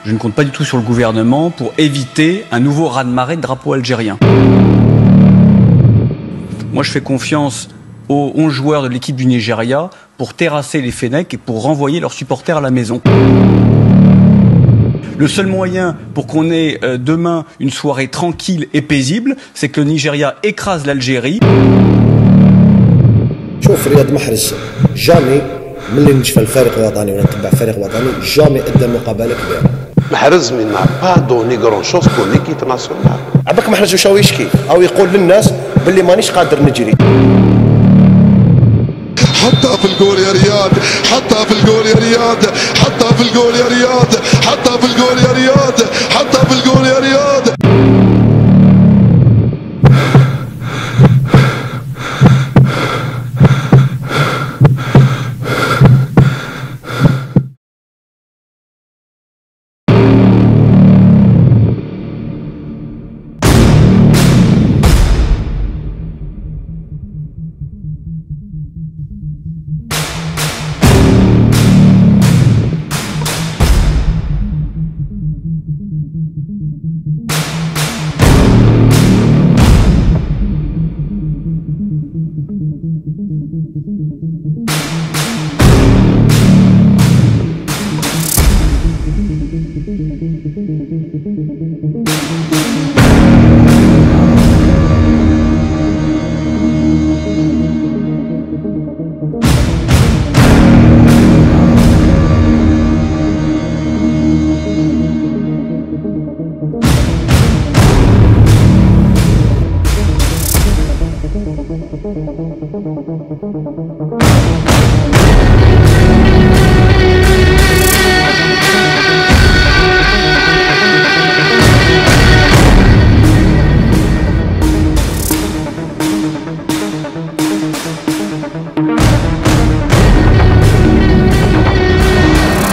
Je ne compte pas du tout sur le gouvernement pour éviter un nouveau raz-de-marée de drapeau algérien. Moi, je fais confiance aux 11 joueurs de l'équipe du Nigeria pour terrasser les Fennecs et pour renvoyer leurs supporters à la maison. Le seul moyen pour qu'on ait demain une soirée tranquille et paisible, c'est que le Nigeria écrase l'Algérie. شوف رياض محرز جامي ملي نشفى الفريق الوطني ولا نتبع فريق وطني جامي ادى مقابله كبيره. محرز مي n'a pas donné grand chose pour l'équipe nationale. عباك محرز واش هو يشكي او يقول للناس باللي مانيش قادر نجري. حطها في الجول يا رياض، حطها في الجول يا رياض، حطها في الجول يا رياض، حطها في الجول يا رياض، حطها في الجول يا رياض.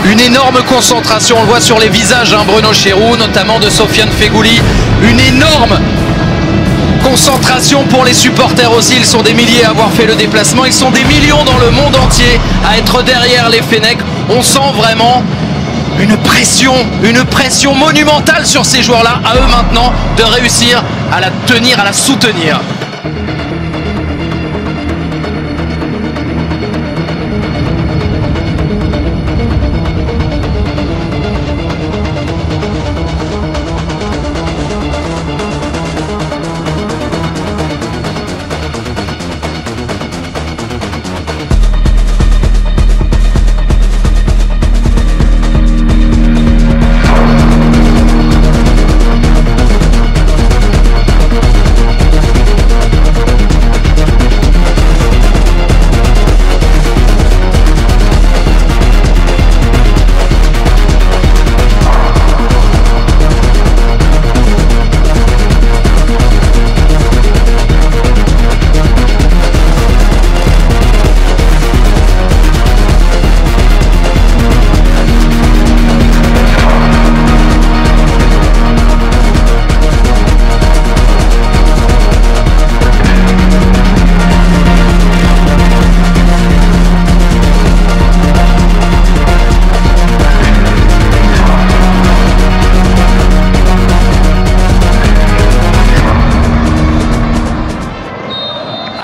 Une énorme concentration, on le voit sur les visages, Bruno Chéroux, notamment de Sofiane Feghouli. Une énorme concentration pour les supporters aussi. Ils sont des milliers à avoir fait le déplacement. Ils sont des millions dans le monde entier à être derrière les Fennecs. On sent vraiment une pression monumentale sur ces joueurs-là. À eux maintenant de réussir à la tenir, à la soutenir.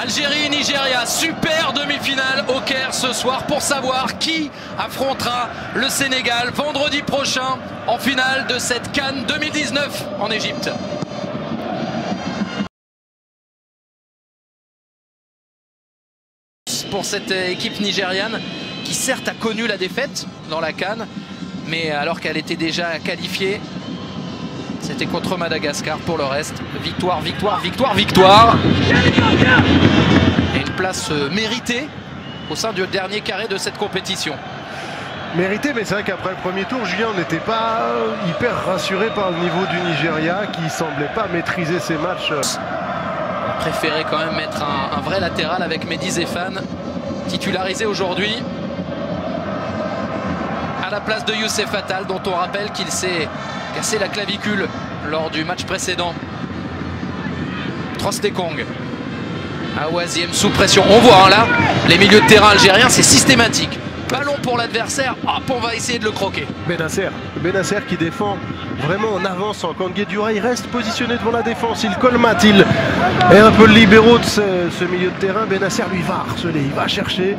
Algérie-Nigeria, super demi-finale au Caire ce soir pour savoir qui affrontera le Sénégal vendredi prochain en finale de cette CAN 2019 en Égypte. Pour cette équipe nigériane qui certes a connu la défaite dans la CAN, mais alors qu'elle était déjà qualifiée, c'était contre Madagascar. Pour le reste, victoire, victoire, victoire, victoire. Et une place méritée au sein du dernier carré de cette compétition. Mérité, mais c'est vrai qu'après le premier tour, Julien, on n'était pas hyper rassuré par le niveau du Nigeria qui semblait pas maîtriser ses matchs. On préférait quand même mettre un vrai latéral avec Mehdi Zéphane, titularisé aujourd'hui à la place de Youssef Attal, dont on rappelle qu'il s'est cassé la clavicule lors du match précédent. Trostekong, Awaziem sous pression. On voit là, les milieux de terrain algériens, c'est systématique. ballon pour l'adversaire, hop, on va essayer de le croquer. Benasser qui défend vraiment en avançant. Quand Guedioura il reste positionné devant la défense, il colmate, il est un peu le libéraux de ce milieu de terrain. Benasser lui va harceler, il va chercher.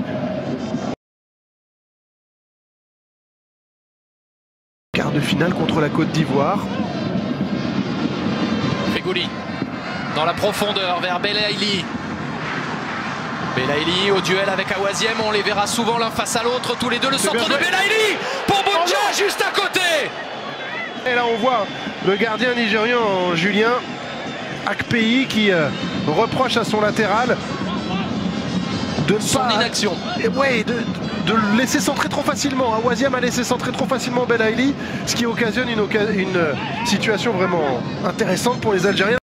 Quart de finale contre la Côte d'Ivoire. Fegouli dans la profondeur vers Belaïli. Belaïli au duel avec Awaziem, on les verra souvent l'un face à l'autre, tous les deux. Le centre de Belaïli pour Boudja juste à côté. Et là on voit le gardien nigérian Julien Akpeyi qui reproche à son latéral de son inaction. Ouais, de le laisser centrer trop facilement. Awaziem a laissé centrer trop facilement Belaïli, ce qui occasionne une situation vraiment intéressante pour les Algériens.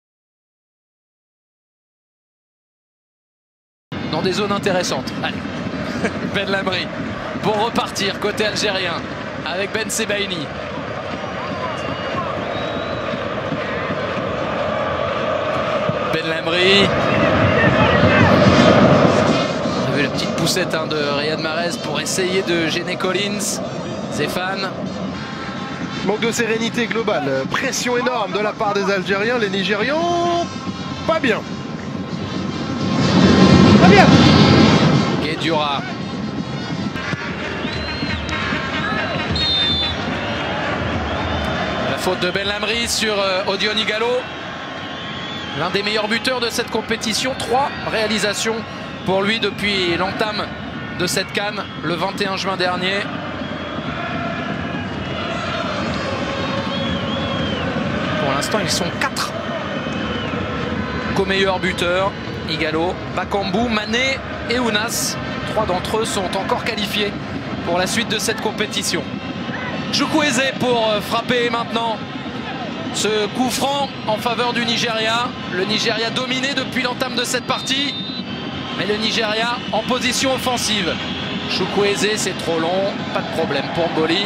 Dans des zones intéressantes. Allez, Ben Lamri pour repartir côté algérien avec Ben Sebaini. Ben Lamri. On a vu la petite poussette de Riyad Mahrez pour essayer de gêner Collins. Zéphane. Manque de sérénité globale, pression énorme de la part des Algériens. Les Nigérians, pas bien. Guedioura. La faute de Ben Lamri sur Odion Ighalo. L'un des meilleurs buteurs de cette compétition. 3 réalisations pour lui depuis l'entame de cette CAN le 21 juin dernier. Pour l'instant, ils sont 4 co-meilleurs buteurs. Ighalo, Bakambu, Mané et Ounas. 3 d'entre eux sont encore qualifiés pour la suite de cette compétition. Chukwueze pour frapper maintenant ce coup franc en faveur du Nigeria. Le Nigeria dominé depuis l'entame de cette partie. Mais le Nigeria en position offensive. Chukwueze, c'est trop long, pas de problème pour Mboli.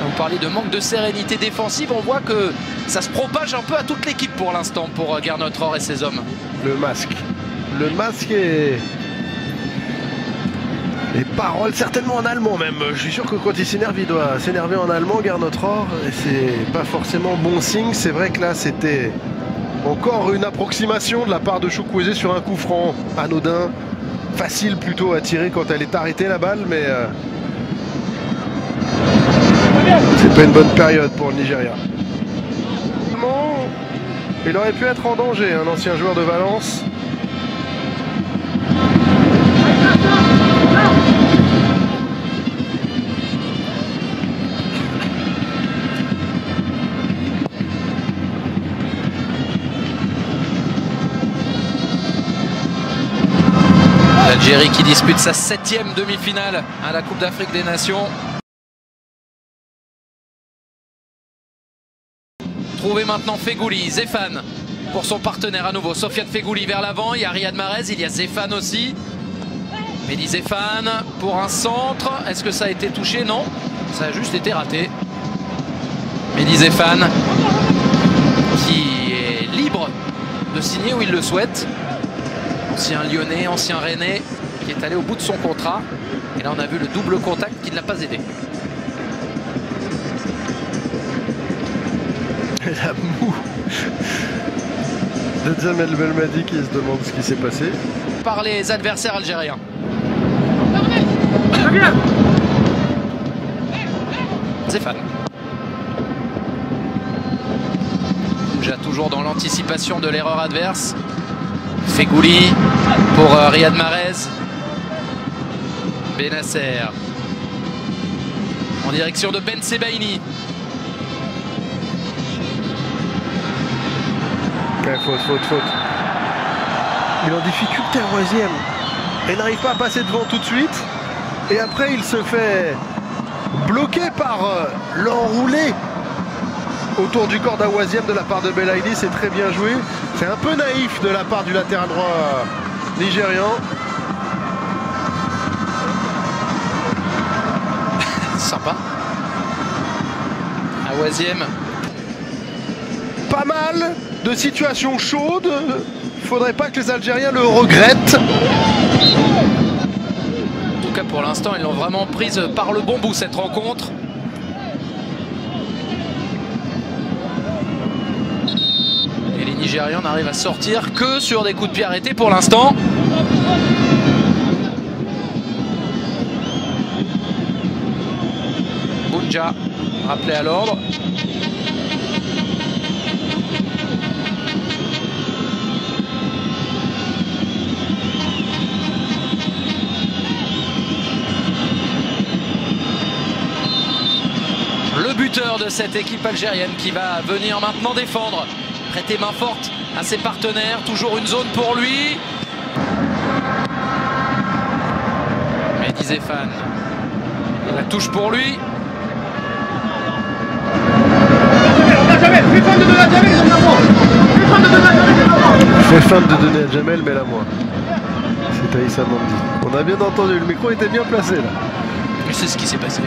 Vous parlez de manque de sérénité défensive, on voit que ça se propage un peu à toute l'équipe pour l'instant pour Gernot Rohr et ses hommes. Le masque et les paroles certainement en allemand même. Je suis sûr que quand il s'énerve, il doit s'énerver en allemand, Gernot Rohr, et c'est pas forcément bon signe. C'est vrai que là c'était encore une approximation de la part de Chukwueze sur un coup franc anodin, facile plutôt à tirer quand elle est arrêtée la balle, mais c'est pas une bonne période pour le Nigeria. Il aurait pu être en danger, un ancien joueur de Valence. L'Algérie qui dispute sa 7e demi-finale à la Coupe d'Afrique des Nations. Trouver maintenant Fegouli, Zéphane pour son partenaire à nouveau. Sofiane Fegouli vers l'avant, il y a Riyad Mahrez, il y a Zéphane aussi. Mehdi Zéphane pour un centre. Est-ce que ça a été touché? Non, ça a juste été raté. Mehdi Zéphane qui est libre de signer où il le souhaite. Ancien Lyonnais, ancien Rennais qui est allé au bout de son contrat. Et là on a vu le double contact qui ne l'a pas aidé. La moue de Jamel Belmadi qui se demande ce qui s'est passé. Par les adversaires algériens. Zéphane. Déjà toujours dans l'anticipation de l'erreur adverse. Fegouli pour Riyad Mahrez. Benasser. En direction de Ben Sebaini. Faute. Il est en difficulté à Awaziem. Il n'arrive pas à passer devant tout de suite. Et après, il se fait bloquer par l'enroulé autour du corps d'Awaziem de la part de Belaïli. C'est très bien joué. C'est un peu naïf de la part du latéral droit nigérian. Sympa. Awaziem. Pas mal de situations chaudes. Il ne faudrait pas que les Algériens le regrettent. En tout cas pour l'instant. l'instant, ils l'ont vraiment prise par le bon bout cette rencontre. Et les Nigérians n'arrivent à sortir que sur des coups de pied arrêtés pour l'instant. Bunja, rappelé à l'ordre. Le buteur de cette équipe algérienne qui va venir maintenant défendre, prêter main forte à ses partenaires, toujours une zone pour lui. Mehdi Zéphane, la touche pour lui. J'ai faim de donner à Jamel, mais là moi. C'est Aïssa Mandi. On a bien entendu, le micro était bien placé là. Mais c'est ce qui s'est passé.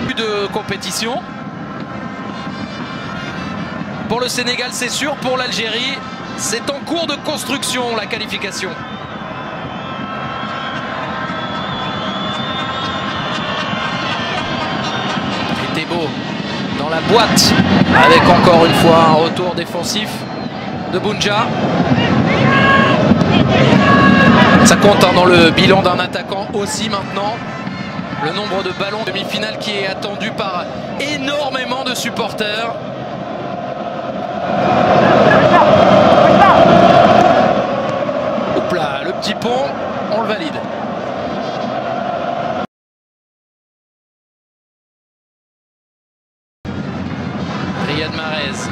Plus de compétition. Pour le Sénégal, c'est sûr. Pour l'Algérie, c'est en cours de construction, la qualification. C'était beau dans la boîte, avec encore une fois un retour défensif de Bunja. Ça compte hein, dans le bilan d'un attaquant aussi maintenant. Le nombre de ballons demi-finale qui est attendu par énormément de supporters. Hop là, le petit pont, on le valide. Riyad Mahrez.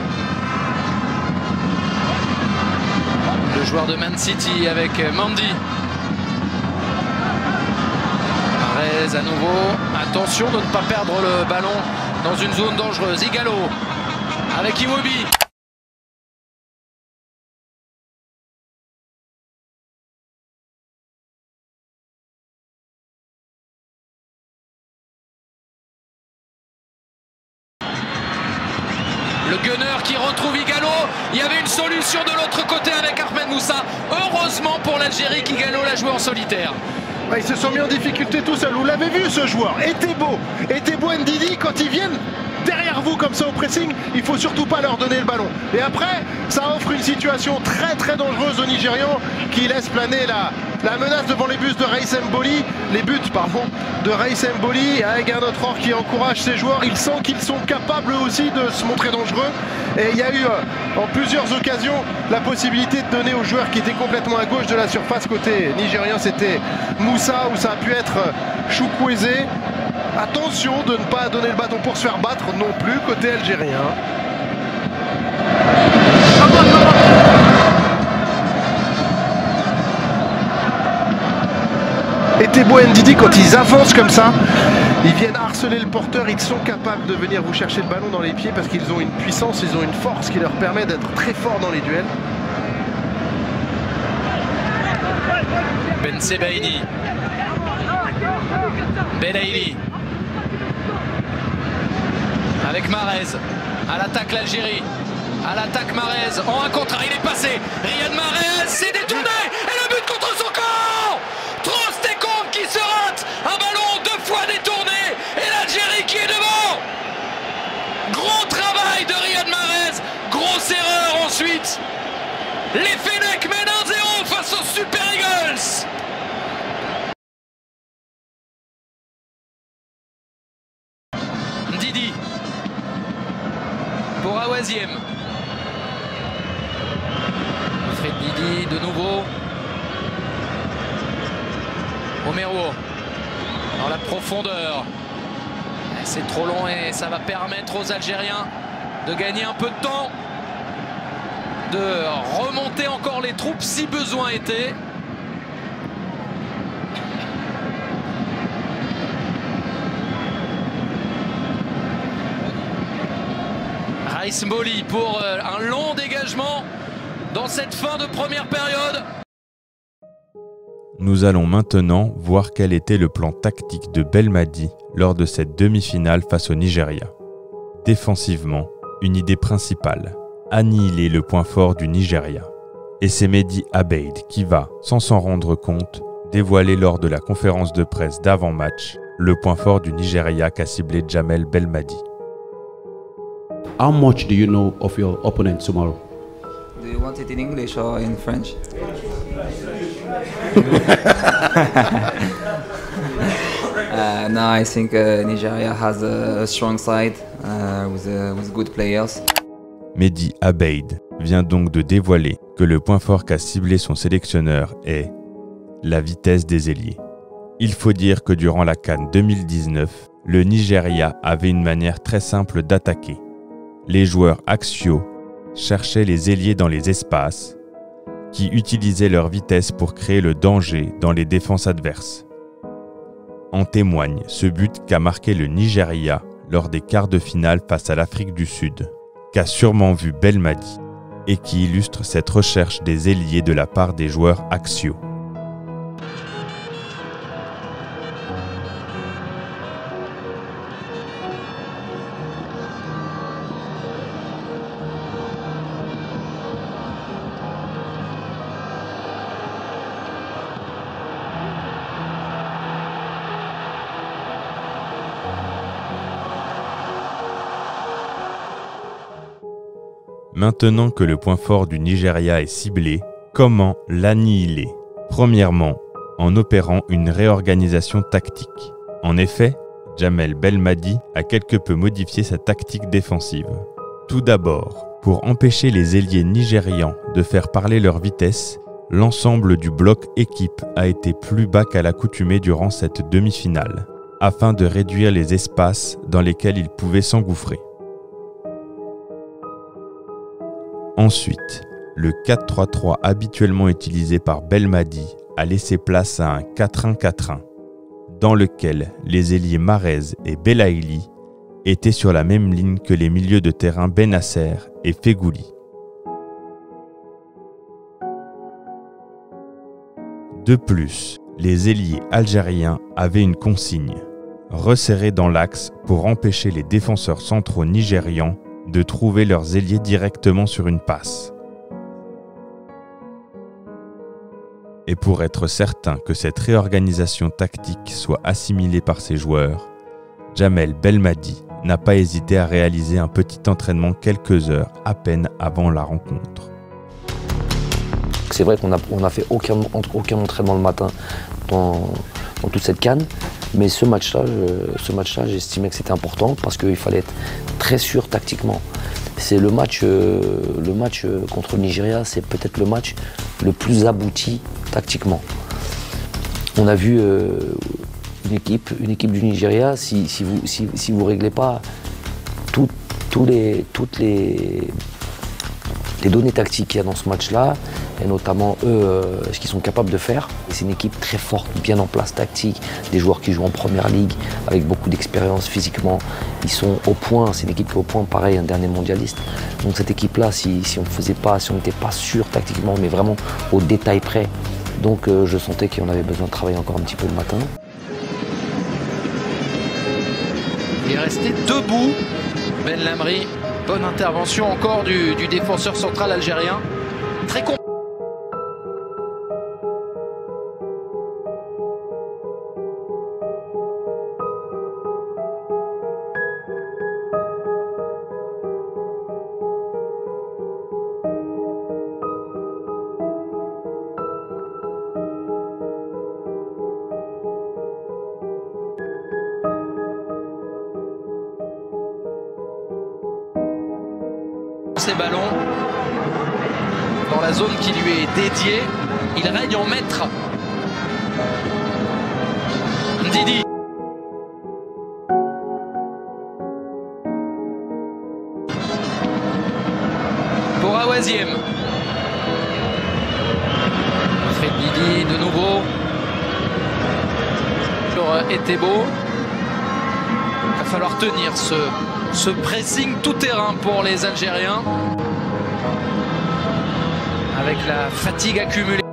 Le joueur de Man City avec Mandi. Mahrez à nouveau. Attention de ne pas perdre le ballon dans une zone dangereuse. Ighalo avec Iwobi. Le gunner qui retrouve Ighalo. Il y avait une solution de l'autre côté avec Ahmed Moussa. Heureusement pour l'Algérie qu'Ighalo l'a joué en solitaire. Bah, ils se sont mis en difficulté tout seuls. Vous l'avez vu ce joueur. Etebo Ndidi, quand ils viennent derrière vous comme ça au pressing, il faut surtout pas leur donner le ballon. Et après, ça offre une situation très très dangereuse aux Nigérians qui laisse planer la menace devant les buts de Raïs Mboli, de Raïs Mboli avec un autre or qui encourage ses joueurs. Il sent qu'ils sont capables aussi de se montrer dangereux. Et il y a eu en plusieurs occasions la possibilité de donner aux joueurs qui étaient complètement à gauche de la surface côté nigérien. C'était Moussa ou ça a pu être Chukwueze. Attention de ne pas donner le bâton pour se faire battre non plus côté algérien. Etebo Ndidi, quand ils avancent comme ça, ils viennent harceler le porteur, ils sont capables de venir vous chercher le ballon dans les pieds parce qu'ils ont une puissance, ils ont une force qui leur permet d'être très forts dans les duels. Ben Sebaini. Belaïli. Avec Mahrez. À l'attaque l'Algérie. À l'attaque Mahrez. En un contre un, il est passé. Riyad Mahrez s'est détourné. Et le but contre son camp. Trostekong qui se rate. Un ballon 2 fois détourné. Et l'Algérie qui est devant. Gros travail de Riyad Mahrez. Grosse erreur ensuite. Les Fennecs mènent 1-0 face aux Super Eagles. Ndidi. Pour Awaziem. Fred Ndidi de nouveau. Omero. Dans la profondeur. C'est trop long et ça va permettre aux Algériens de gagner un peu de temps. De remonter encore les troupes si besoin était. Raïs Mboli pour un long dégagement dans cette fin de première période. Nous allons maintenant voir quel était le plan tactique de Belmadi lors de cette demi-finale face au Nigeria. Défensivement, une idée principale, annihiler le point fort du Nigeria. Et c'est Mehdi Abeid qui va, sans s'en rendre compte, dévoilé lors de la conférence de presse d'avant-match le point fort du Nigeria qu'a ciblé Jamel Belmadi. How much do you know of your opponent tomorrow? Do you want it in English or in French? No, I think Nigeria has a strong side with good players. Mehdi Abeid vient donc de dévoiler que le point fort qu'a ciblé son sélectionneur est la vitesse des ailiers. Il faut dire que durant la CAN 2019, le Nigeria avait une manière très simple d'attaquer. Les joueurs axiaux cherchaient les ailiers dans les espaces, qui utilisaient leur vitesse pour créer le danger dans les défenses adverses. En témoigne ce but qu'a marqué le Nigeria lors des quarts de finale face à l'Afrique du Sud, qu'a sûrement vu Belmadi et qui illustre cette recherche des ailiers de la part des joueurs axiaux. Maintenant que le point fort du Nigeria est ciblé, comment l'annihiler? Premièrement, en opérant une réorganisation tactique. En effet, Jamel Belmadi a quelque peu modifié sa tactique défensive. Tout d'abord, pour empêcher les ailiers nigérians de faire parler leur vitesse, l'ensemble du bloc équipe a été plus bas qu'à l'accoutumée durant cette demi-finale, afin de réduire les espaces dans lesquels ils pouvaient s'engouffrer. Ensuite, le 4-3-3 habituellement utilisé par Belmadi a laissé place à un 4-1-4-1, dans lequel les ailiers Mahrez et Belaïli étaient sur la même ligne que les milieux de terrain Benasser et Fegouli. De plus, les ailiers algériens avaient une consigne, resserrer dans l'axe pour empêcher les défenseurs centraux nigérians de trouver leurs ailiers directement sur une passe. Et pour être certain que cette réorganisation tactique soit assimilée par ses joueurs, Jamel Belmadi n'a pas hésité à réaliser un petit entraînement quelques heures à peine avant la rencontre. C'est vrai qu'on n'a fait aucun entraînement le matin dans toute cette CAN, mais ce match-là, j'estimais que c'était important parce qu'il fallait être très sûr tactiquement. C'est le match contre le Nigeria, c'est peut-être le match le plus abouti tactiquement. On a vu une équipe du Nigeria, si vous ne réglez pas toutes les données tactiques qu'il y a dans ce match-là, et notamment ce qu'ils sont capables de faire. C'est une équipe très forte, bien en place tactique, des joueurs qui jouent en première ligue, avec beaucoup d'expérience physiquement. Ils sont au point, c'est une équipe qui est au point, pareil, un dernier mondialiste. Donc cette équipe-là, si on n'était pas sûr tactiquement, mais vraiment au détail près, donc je sentais qu'on avait besoin de travailler encore un petit peu le matin. Il est resté debout, Ben Lamri. Bonne intervention encore du défenseur central algérien. Très compliqué. Ces ballons dans la zone qui lui est dédiée, il règne en maître. Ndidi. Pour Awaziem. Fred Ndidi de nouveau. Sur Etebo. Il va falloir tenir ce pressing tout terrain pour les Algériens, avec la fatigue accumulée.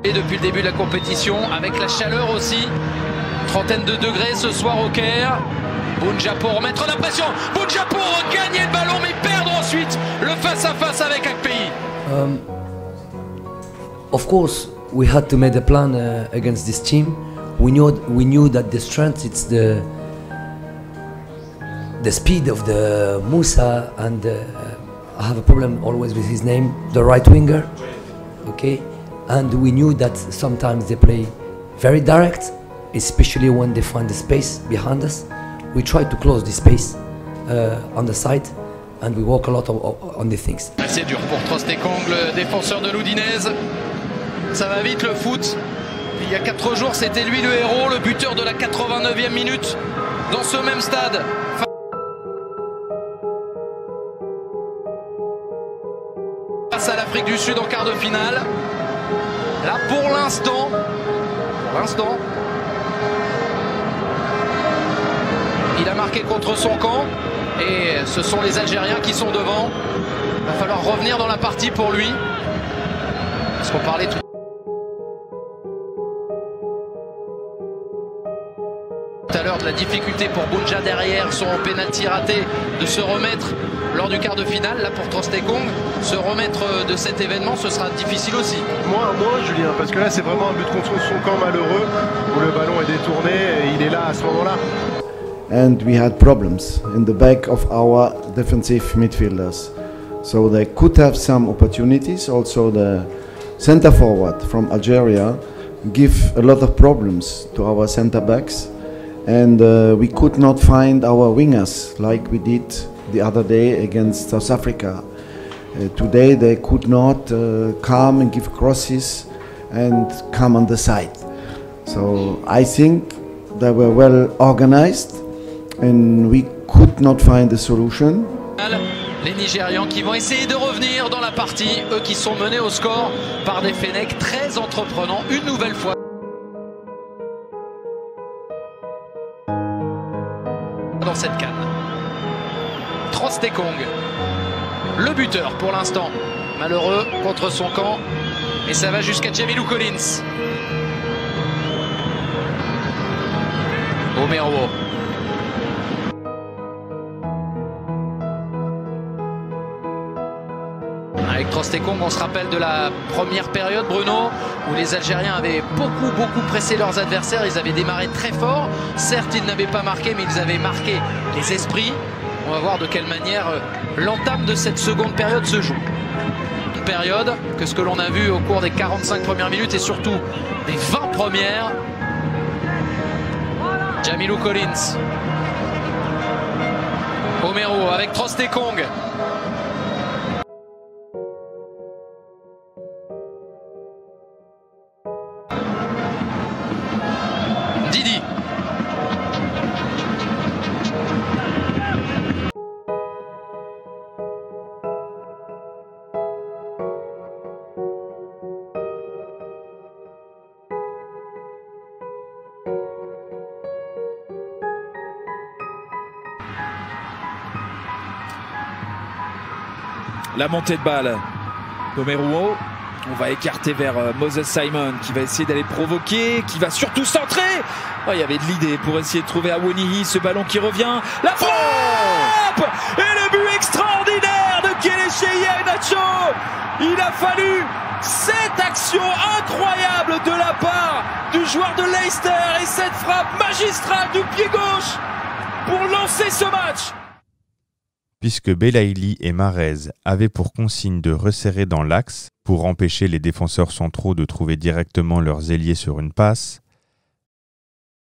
Et depuis le début de la compétition, avec la chaleur aussi, trentaine de degrés ce soir au Caire. Bounja pour remettre la pression, Bounja pour gagner le ballon mais perdre ensuite le face-à-face avec Akpeyi. Of course, we had to make a plan against this team. We knew that the strength it's the speed of the Musa, and I have a problem always with his name, the right winger. Okay, and we knew that sometimes they play very direct, especially when they find the space behind us. We try to close the space on the side, and we work a lot on the things. C'est dur pour Trostekong, le défenseur de l'Udinese. Ça va vite le foot. Il y a 4 jours, c'était lui le héros, le buteur de la 89e minute dans ce même stade. Face à l'Afrique du Sud en quart de finale. Là, pour l'instant, il a marqué contre son camp et ce sont les Algériens qui sont devant. Il va falloir revenir dans la partie pour lui. Parce qu'on parlait tout à l'heure de la difficulté pour Bounja derrière son penalty raté de se remettre lors du quart de finale. Là pour Trostekong, se remettre de cet événement, ce sera difficile aussi. Moins Julien, parce que là c'est vraiment un but contre son camp malheureux où le ballon est détourné et il est là à ce moment-là. And we had problems in the back of our defensive midfielders. So they could have some opportunities. Also the center forward from Algeria give a lot of problems to our center backs. And we could not find our wingers like we did the other day against South Africa. Today they could not come and give crosses and come on the side. So I think they were well organized and we could not find a solution. Les Nigérians qui vont essayer de revenir dans la partie, eux qui sont menés au score par des Fennecs très entreprenants une nouvelle fois. Dans cette canne. Trostekong, le buteur pour l'instant, malheureux contre son camp, et ça va jusqu'à Jemilou Collins. Omero. Avec Trostekong, on se rappelle de la première période, Bruno, où les Algériens avaient beaucoup pressé leurs adversaires. Ils avaient démarré très fort. Certes, ils n'avaient pas marqué, mais ils avaient marqué les esprits. On va voir de quelle manière l'entame de cette seconde période se joue. Une période que ce que l'on a vu au cours des 45 premières minutes et surtout des 20 premières. Jemilou Collins. Omero avec Trostekong. Didi. La montée de balle d'Omeruo. On va écarter vers Moses Simon qui va essayer d'aller provoquer, qui va surtout centrer. Oh, il y avait de l'idée pour essayer de trouver Awoniyi, ce ballon qui revient. La frappe et le but extraordinaire de Kelechi Iheanacho. Il a fallu cette action incroyable de la part du joueur de Leicester et cette frappe magistrale du pied gauche pour lancer ce match. Puisque Belaïli et Mahrez avaient pour consigne de resserrer dans l'axe pour empêcher les défenseurs centraux de trouver directement leurs ailiers sur une passe,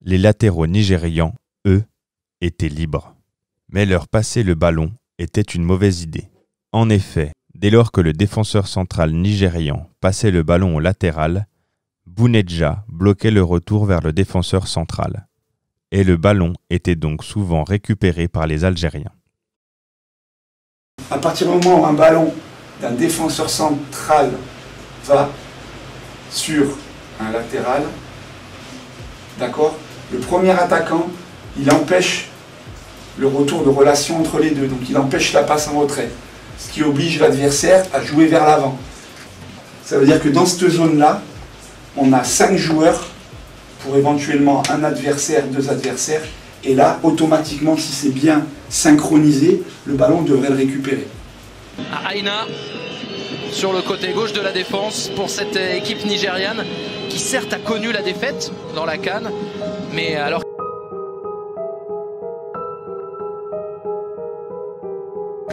les latéraux nigérians, eux, étaient libres. Mais leur passer le ballon était une mauvaise idée. En effet, dès lors que le défenseur central nigérian passait le ballon au latéral, Bounedjah bloquait le retour vers le défenseur central. Et le ballon était donc souvent récupéré par les Algériens. À partir du moment où un ballon d'un défenseur central va sur un latéral, d'accord, le premier attaquant, il empêche le retour de relation entre les deux, donc il empêche la passe en retrait, ce qui oblige l'adversaire à jouer vers l'avant. Ça veut dire que dans cette zone-là, on a 5 joueurs pour éventuellement un adversaire, 2 adversaires, et là, automatiquement, si c'est bien synchronisé, le ballon devrait le récupérer. Aina sur le côté gauche de la défense pour cette équipe nigériane qui certes a connu la défaite dans la CAN, mais alors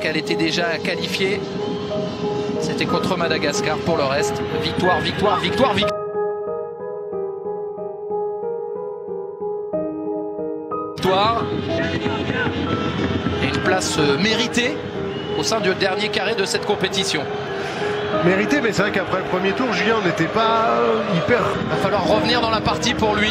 qu'elle était déjà qualifiée, c'était contre Madagascar. Pour le reste, victoire, victoire, victoire, victoire. Et une place méritée au sein du dernier carré de cette compétition. Mérité, mais c'est vrai qu'après le premier tour, Julien n'était pas hyper... Il va falloir revenir dans la partie pour lui.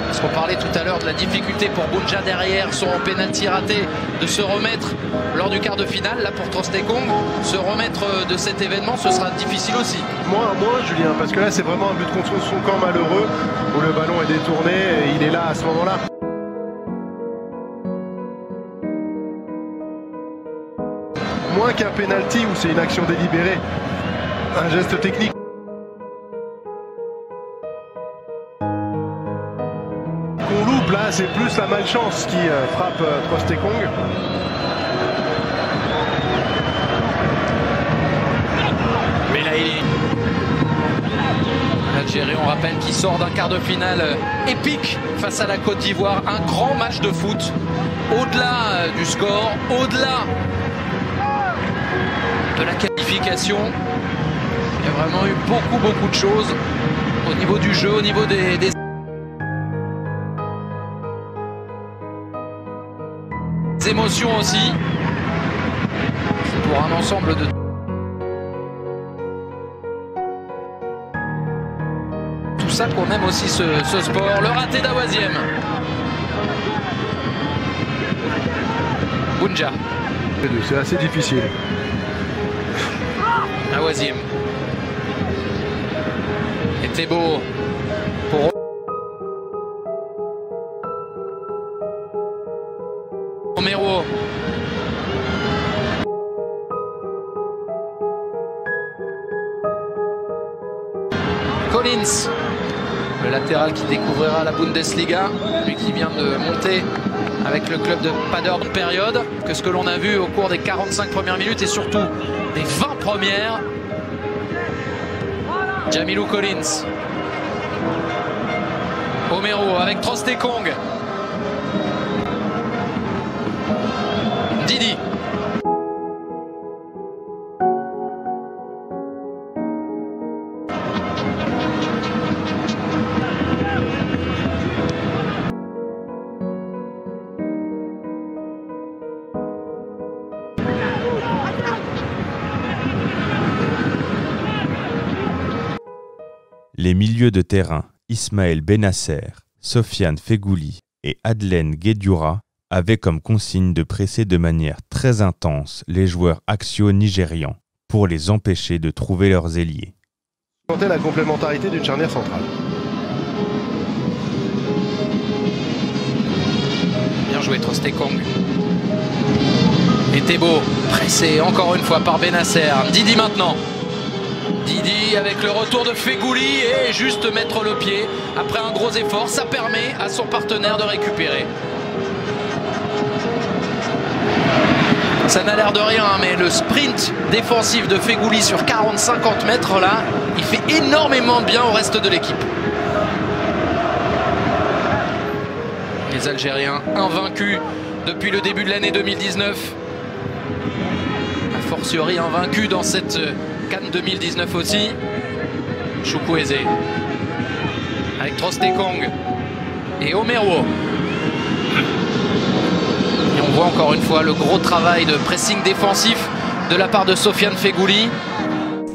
Parce qu'on parlait tout à l'heure de la difficulté pour Bounja derrière son penalty raté de se remettre lors du quart de finale. Là pour Trostekong, se remettre de cet événement, ce sera difficile aussi. Moins, Julien, parce que là c'est vraiment un but contre son camp malheureux où le ballon est détourné et il est là à ce moment-là. Moins qu'un penalty où c'est une action délibérée, un geste technique. Qu'on loupe là, c'est plus la malchance qui frappe Trostekong. Mais là il est... L'Algérie, on rappelle, qui sort d'un quart de finale épique face à la Côte d'Ivoire. Un grand match de foot, au-delà du score, au-delà de la qualification. Il y a vraiment eu beaucoup de choses au niveau du jeu, au niveau des émotions aussi. C'est pour un ensemble de... Tout ça qu'on aime aussi ce sport. Le raté d'Awaziem. Bounja. C'est assez difficile. Awaziem. Était beau pour Romero. Collins, le latéral qui découvrira la Bundesliga, lui qui vient de monter avec le club de Paderborn période, que ce que l'on a vu au cours des 45 premières minutes et surtout des 20 premières. Jamilou Collins. Romero avec Trostekong. Didi. Les milieux de terrain Ismaël Benasser, Sofiane Feghouli et Adlen Guedioura avaient comme consigne de presser de manière très intense les joueurs axiaux nigérians pour les empêcher de trouver leurs ailiers. Tenter la complémentarité d'une charnière centrale. Bien joué Trostekong. Et Thébault, pressé encore une fois par Benasser. Didi maintenant. Didi avec le retour de Feghouli et juste mettre le pied après un gros effort, ça permet à son partenaire de récupérer. Ça n'a l'air de rien, mais le sprint défensif de Feghouli sur 40-50 mètres là, il fait énormément de bien au reste de l'équipe. Les Algériens invaincus depuis le début de l'année 2019. A fortiori invaincus dans cette CAN 2019 aussi. Chukwueze avec Trostekong et Romero. Et on voit encore une fois le gros travail de pressing défensif de la part de Sofiane Feghouli.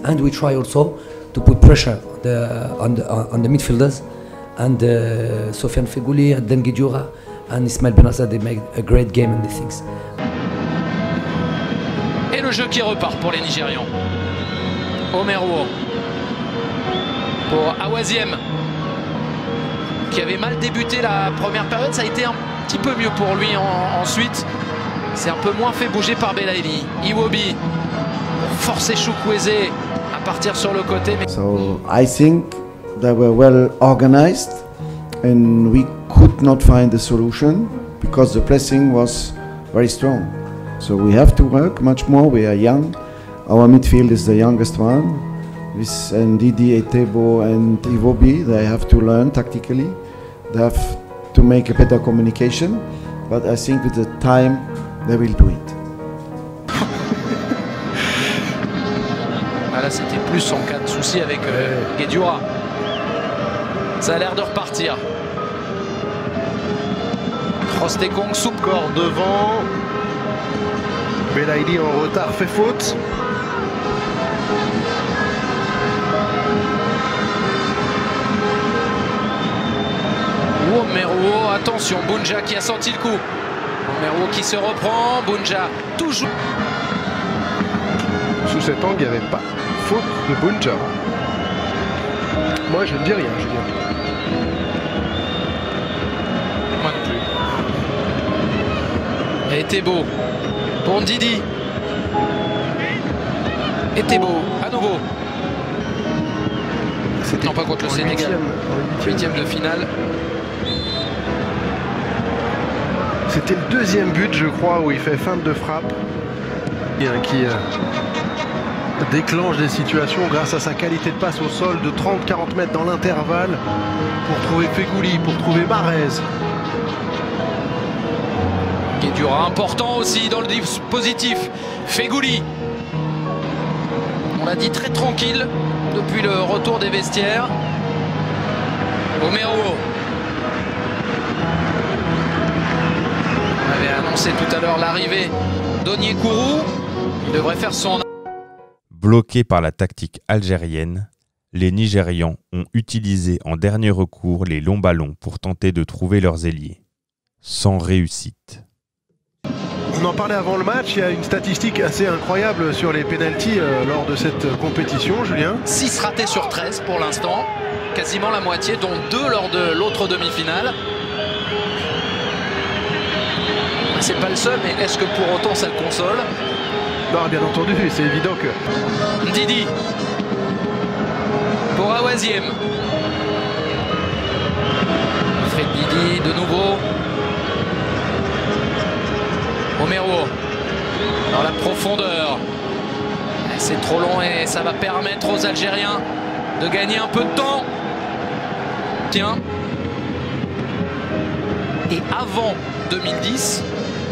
And we try also to put pressure on the midfielders and Sofiane Feghouli, Adlen Guedioura and Ismaël Benasser, they make a great game in these things. Et le jeu qui repart pour les Nigérians. Romero pour Awaziem qui avait mal débuté la première période. Ça a été un petit peu mieux pour lui ensuite. C'est un peu moins fait bouger par Belaïli. Iwobi pour forcer Chukwueze à partir sur le côté. So I think they were well organized and we could not find a solution because the pressing was very strong. So we have to work much more. We are young Our midfield is the youngest one. With Ndidi, Etebo and Iwobi, they have to learn tactically. They have to make a better communication. But I think with the time, they will do it. Ah là, c'était plus en cas de souci avec Guedioura. Ça a l'air de repartir. Trostekong sous corps devant. Belaïli en retard fait faute. Omeruo, attention, Bounja qui a senti le coup. Omeruo qui se reprend, Bounja toujours. Sous cet angle, il n'y avait pas faute de Bounja. Moi, je ne dis rien, Julien. Moi non plus. Et Etebo pour Ndidi. Etebo à nouveau. Non, pas contre le Sénégal. Huitième de finale. C'était le deuxième but, je crois, où il fait feinte de frappe. Qui déclenche des situations grâce à sa qualité de passe au sol de 30-40 mètres dans l'intervalle pour trouver Fegouli, pour trouver Mahrez. Guedioura important aussi dans le dispositif. Fegouli. On l'a dit, très tranquille depuis le retour des vestiaires. Omeruo. On avait annoncé tout à l'heure l'arrivée d'Onyekuru. Il devrait faire son... Bloqués par la tactique algérienne, les Nigérians ont utilisé en dernier recours les longs ballons pour tenter de trouver leurs ailiers. Sans réussite. On en parlait avant le match, il y a une statistique assez incroyable sur les pénaltys lors de cette compétition, Julien. 6 ratés sur 13 pour l'instant, quasiment la moitié, dont 2 lors de l'autre demi-finale. C'est pas le seul, mais est-ce que pour autant ça le console? Non, bien entendu, c'est évident que... Ndidi pour Awaziem. Fred Ndidi de nouveau. Omeruo dans la profondeur. C'est trop long et ça va permettre aux Algériens de gagner un peu de temps. Tiens. Et avant 2010,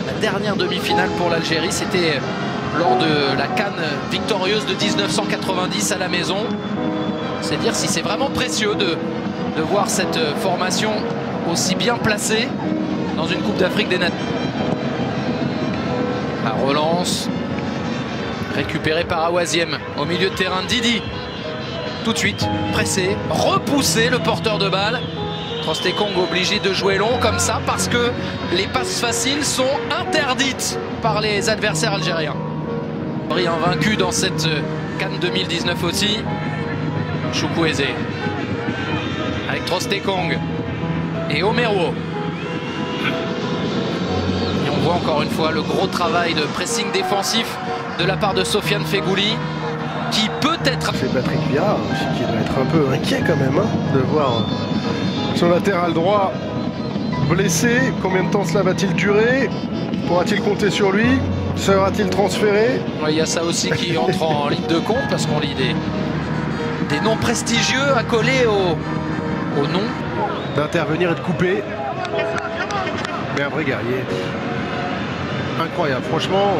la dernière demi-finale pour l'Algérie, c'était lors de la CAN victorieuse de 1990 à la maison. C'est dire si c'est vraiment précieux de voir cette formation aussi bien placée dans une Coupe d'Afrique des Nations. La relance récupérée par Awaziem au milieu de terrain. Ndidi tout de suite pressé, repoussé le porteur de balle. Trostekong obligé de jouer long comme ça parce que les passes faciles sont interdites par les adversaires algériens. Invaincu dans cette CAN 2019 aussi. Chukwueze avec Trostekong et Omeruo. Et on voit encore une fois le gros travail de pressing défensif de la part de Sofiane Fegouli qui peut être... C'est Patrick Vieira aussi qui doit être un peu inquiet quand même de voir son latéral droit blessé. Combien de temps cela va-t-il durer? Pourra-t-il compter sur lui? Sera-t-il transféré? Il y a ça aussi qui entre en ligne de compte parce qu'on lit des noms prestigieux accolés au nom. D'intervenir et de couper. Mais un vrai guerrier. Incroyable, franchement.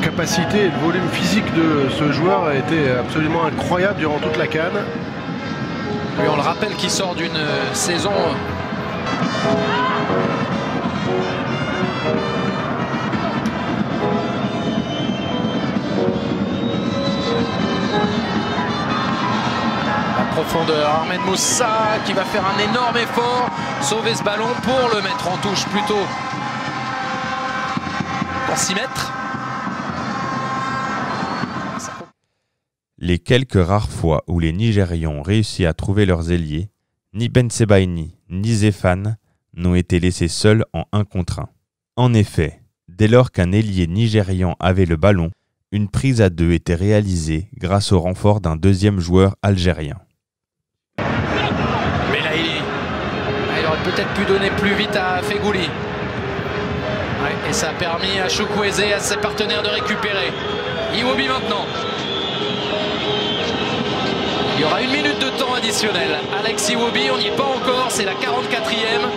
Capacité et le volume physique de ce joueur a été absolument incroyable durant toute la CAN. Oui, on le rappelle qu'il sort d'une saison... profondeur, Ahmed Moussa qui va faire un énorme effort, sauver ce ballon pour le mettre en touche plutôt pour 6 mètres. Les quelques rares fois où les Nigérians ont réussi à trouver leurs ailiers, ni Ben Sebaini ni Zéphane n'ont été laissés seuls en 1 contre 1. En effet, dès lors qu'un ailier nigérian avait le ballon, une prise à 2 était réalisée grâce au renfort d'un deuxième joueur algérien. Il aurait peut-être pu donner plus vite à Fegouli. Ouais, et ça a permis à Chukwueze et à ses partenaires de récupérer. Iwobi maintenant. Il y aura 1 minute de temps additionnel. Alex Iwobi, on n'y est pas encore, c'est la 44e.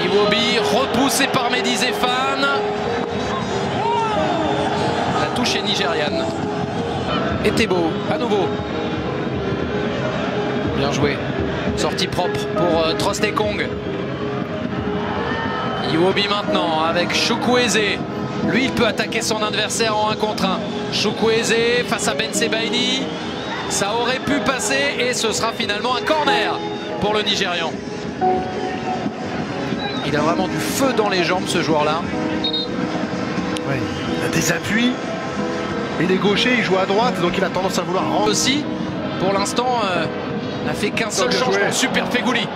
Iwobi repoussé par Mehdi Zéphane. La touche est nigériane. Et Tebo, à nouveau. Bien joué. Sortie propre pour Trostekong. Iwobi maintenant avec Chukwueze. Lui, il peut attaquer son adversaire en 1 contre 1. Chukwueze face à Ben Sebaini. Ça aurait pu passer et ce sera finalement un corner pour le Nigérian. Il a vraiment du feu dans les jambes, ce joueur-là. Ouais, il a des appuis. Il est gaucher, il joue à droite, donc il a tendance à vouloir rendre. Aussi, pour l'instant, n'a fait qu'un seul changement. Super Fegouli.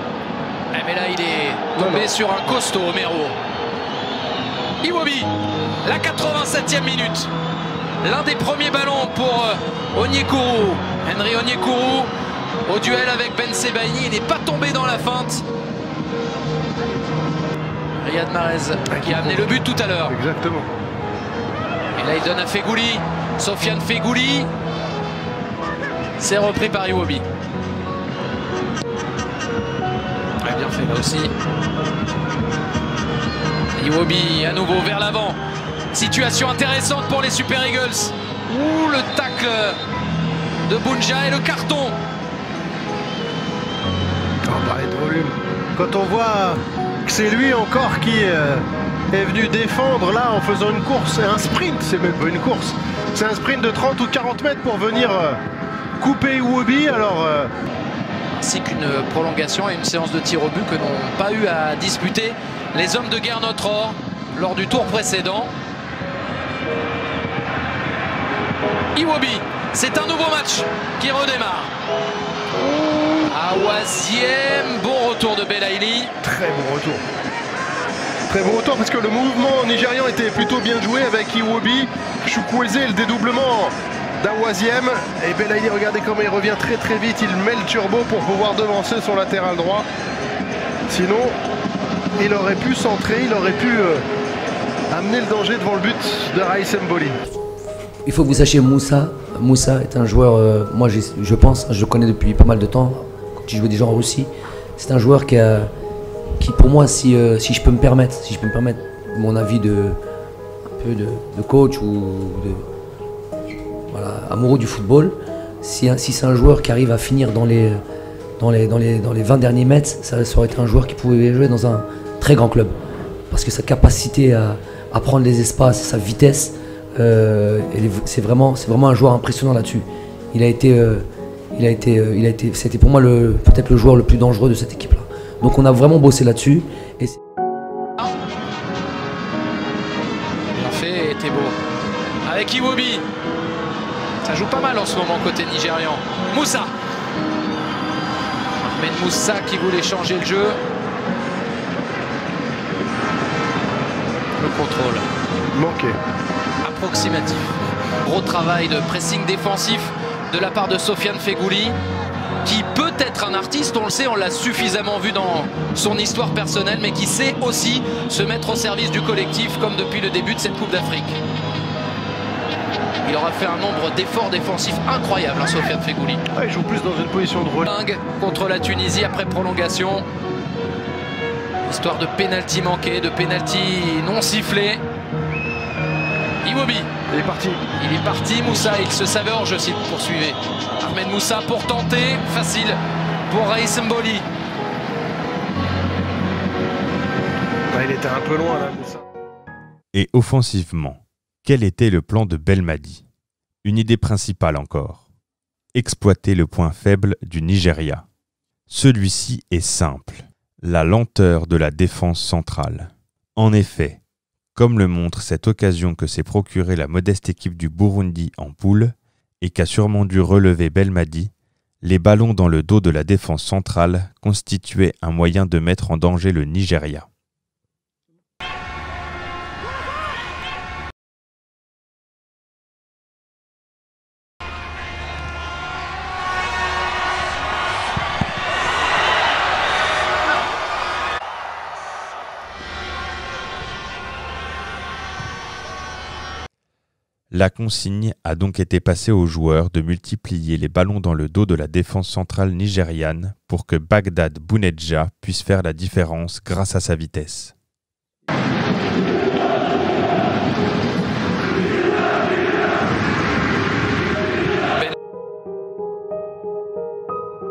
Mais là, il est tombé sur un costaud, Mero. Iwobi, la 87e minute. L'un des premiers ballons pour Onyekuru. Henry Onyekuru au duel avec Ben Sebaini. Il n'est pas tombé dans la feinte. Riyad Mahrez qui a amené le but tout à l'heure. Exactement. Et là, il donne à Fegouli. Sofiane Fegouli. C'est repris par Iwobi. Très bien fait là aussi. Iwobi à nouveau vers l'avant. Situation intéressante pour les Super Eagles. Ouh, le tacle de Bounja et le carton. On parlait de volume. Quand on voit que c'est lui encore qui est venu défendre là en faisant une course, et un sprint, c'est même pas une course. C'est un sprint de 30 ou 40 mètres pour venir couper Iwobi. Alors, ainsi qu'une prolongation et une séance de tir au but que n'ont pas eu à disputer les hommes de guerre Notre Or lors du tour précédent. Iwobi, c'est un nouveau match qui redémarre. Awaziem, bon retour de Belaïli. Très bon retour. Très bon retour parce que le mouvement nigérian était plutôt bien joué avec Iwobi, Chukwueze et le dédoublement d'Awaziem. Et Belaïli, regardez comment il revient très très vite. Il met le turbo pour pouvoir devancer son latéral droit. Sinon, il aurait pu centrer, il aurait pu amener le danger devant le but de Raïs Mboli. Il faut que vous sachiez, Moussa est un joueur, moi je pense, je le connais depuis pas mal de temps, quand il jouait déjà en Russie. C'est un joueur qui pour moi, si je peux me permettre mon avis un peu de coach ou voilà, amoureux du football, si c'est un joueur qui arrive à finir dans les 20 derniers mètres, ça aurait été un joueur qui pouvait jouer dans un très grand club. Parce que sa capacité à prendre les espaces, sa vitesse, c'est vraiment un joueur impressionnant là-dessus. C'était pour moi peut-être le joueur le plus dangereux de cette équipe-là. Donc on a vraiment bossé là-dessus. Bien fait, Tebo. Avec Iwobi. Ça joue pas mal en ce moment côté nigérian. Moussa. Ahmed Moussa qui voulait changer le jeu. Le contrôle. Manqué. Approximatif. Gros travail de pressing défensif de la part de Sofiane Fegouli, qui peut être un artiste, on le sait, on l'a suffisamment vu dans son histoire personnelle, mais qui sait aussi se mettre au service du collectif, comme depuis le début de cette Coupe d'Afrique. Il aura fait un nombre d'efforts défensifs incroyables, hein, Sofiane Fegouli. Ah, il joue plus dans une position de rôle. Contre la Tunisie après prolongation. Histoire de pénalty manqué, de pénalty non sifflé. Iwobi. Il est parti. Il est parti, Moussa, il se savait hors jeu s'il poursuivait. Ahmed Moussa pour tenter, facile pour Raïs Mboli. Il était un peu loin là, Moussa. Et offensivement, quel était le plan de Belmadi? Une idée principale encore. Exploiter le point faible du Nigeria. Celui-ci est simple, la lenteur de la défense centrale. En effet, comme le montre cette occasion que s'est procurée la modeste équipe du Burundi en poule, et qu'a sûrement dû relever Belmadi, les ballons dans le dos de la défense centrale constituaient un moyen de mettre en danger le Nigeria. La consigne a donc été passée aux joueurs de multiplier les ballons dans le dos de la défense centrale nigériane pour que Baghdad Bounedjah puisse faire la différence grâce à sa vitesse.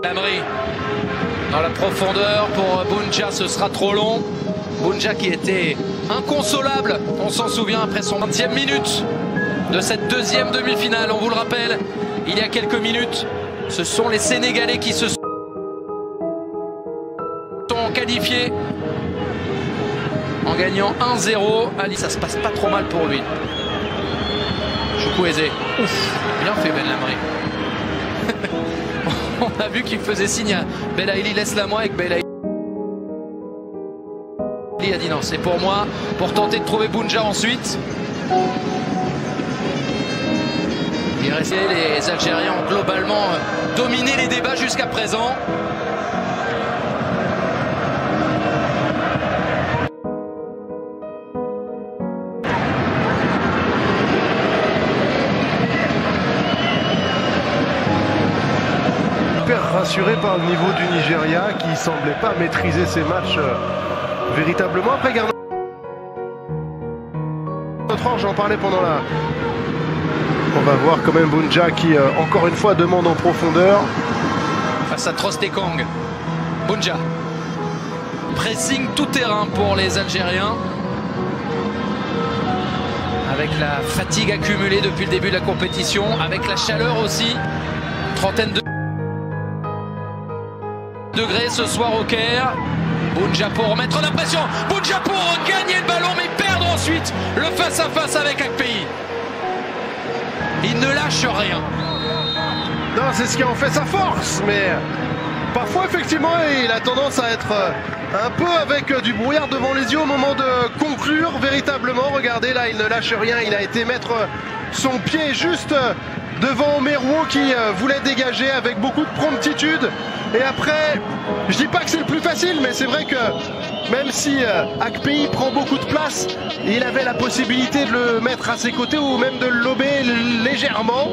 Lamri dans la profondeur pour Bounedjah, ce sera trop long. Bounedjah qui était inconsolable, on s'en souvient, après son 20e minute de cette deuxième demi-finale. On vous le rappelle, il y a quelques minutes, ce sont les Sénégalais qui se sont qualifiés en gagnant 1-0. Ali, ça se passe pas trop mal pour lui. Chukwueze, ouf, bien fait Ben Lamri. On a vu qu'il faisait signe à Belaïli, laisse-la moi, avec Belaïli a dit non, c'est pour moi, pour tenter de trouver Bounedjah ensuite. Il restait, les Algériens ont globalement dominé les débats jusqu'à présent. Rassuré par le niveau du Nigeria qui semblait pas maîtriser ses matchs véritablement. Après Garde notre ange, j'en parlais pendant la... On va voir quand même Bounedjah qui encore une fois demande en profondeur. Face à Trostekong, Bounedjah. Pressing tout terrain pour les Algériens. Avec la fatigue accumulée depuis le début de la compétition, avec la chaleur aussi. Trentaine de degrés ce soir au Caire. Bounedjah pour remettre la pression. Bounedjah pour gagner le ballon mais perdre ensuite le face-à-face avec Akpeyi. Il ne lâche rien. Non, c'est ce qui en fait sa force, mais parfois effectivement il a tendance à être un peu avec du brouillard devant les yeux au moment de conclure véritablement. Regardez là, il ne lâche rien, il a été mettre son pied juste devant Merouo qui voulait dégager avec beaucoup de promptitude. Et après, je dis pas que c'est le plus facile, mais c'est vrai que même si Akpeyi prend beaucoup de place, il avait la possibilité de le mettre à ses côtés ou même de le lober légèrement.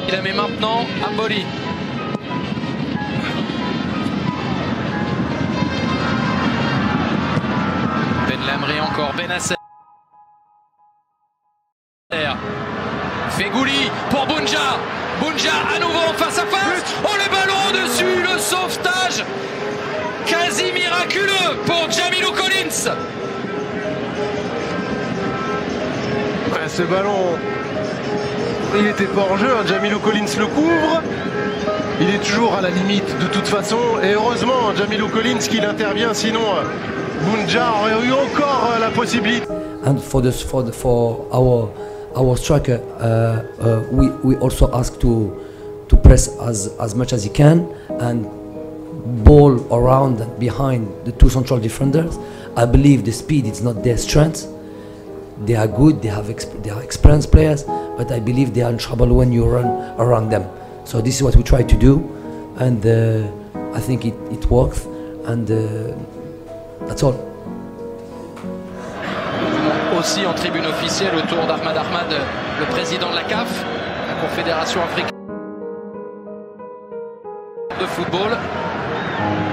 Il la met maintenant à Mboli. Ben Lamri encore, Benasser. Fegouli pour Bounedjah. Bounedjah à nouveau en face à face. Oh, le ballon dessus, le sauvetage quasi miraculeux pour Jamilou Collins. Ouais, ce ballon, il n'était pas en jeu, hein. Jamilou Collins le couvre. Il est toujours à la limite de toute façon. Et heureusement, Jamilou Collins qu'il intervient, sinon Bounedjah aurait eu encore la possibilité. And for our striker, we also ask to press as much as he can and ball around and behind the two central defenders. I believe the speed is not their strength. They are good, they are experienced players, but I believe they are in trouble when you run around them. So this is what we try to do, and I think it works, and that's all. Aussi en tribune officielle autour d'Ahmad Ahmad, le président de la CAF, la Confédération africaine de football.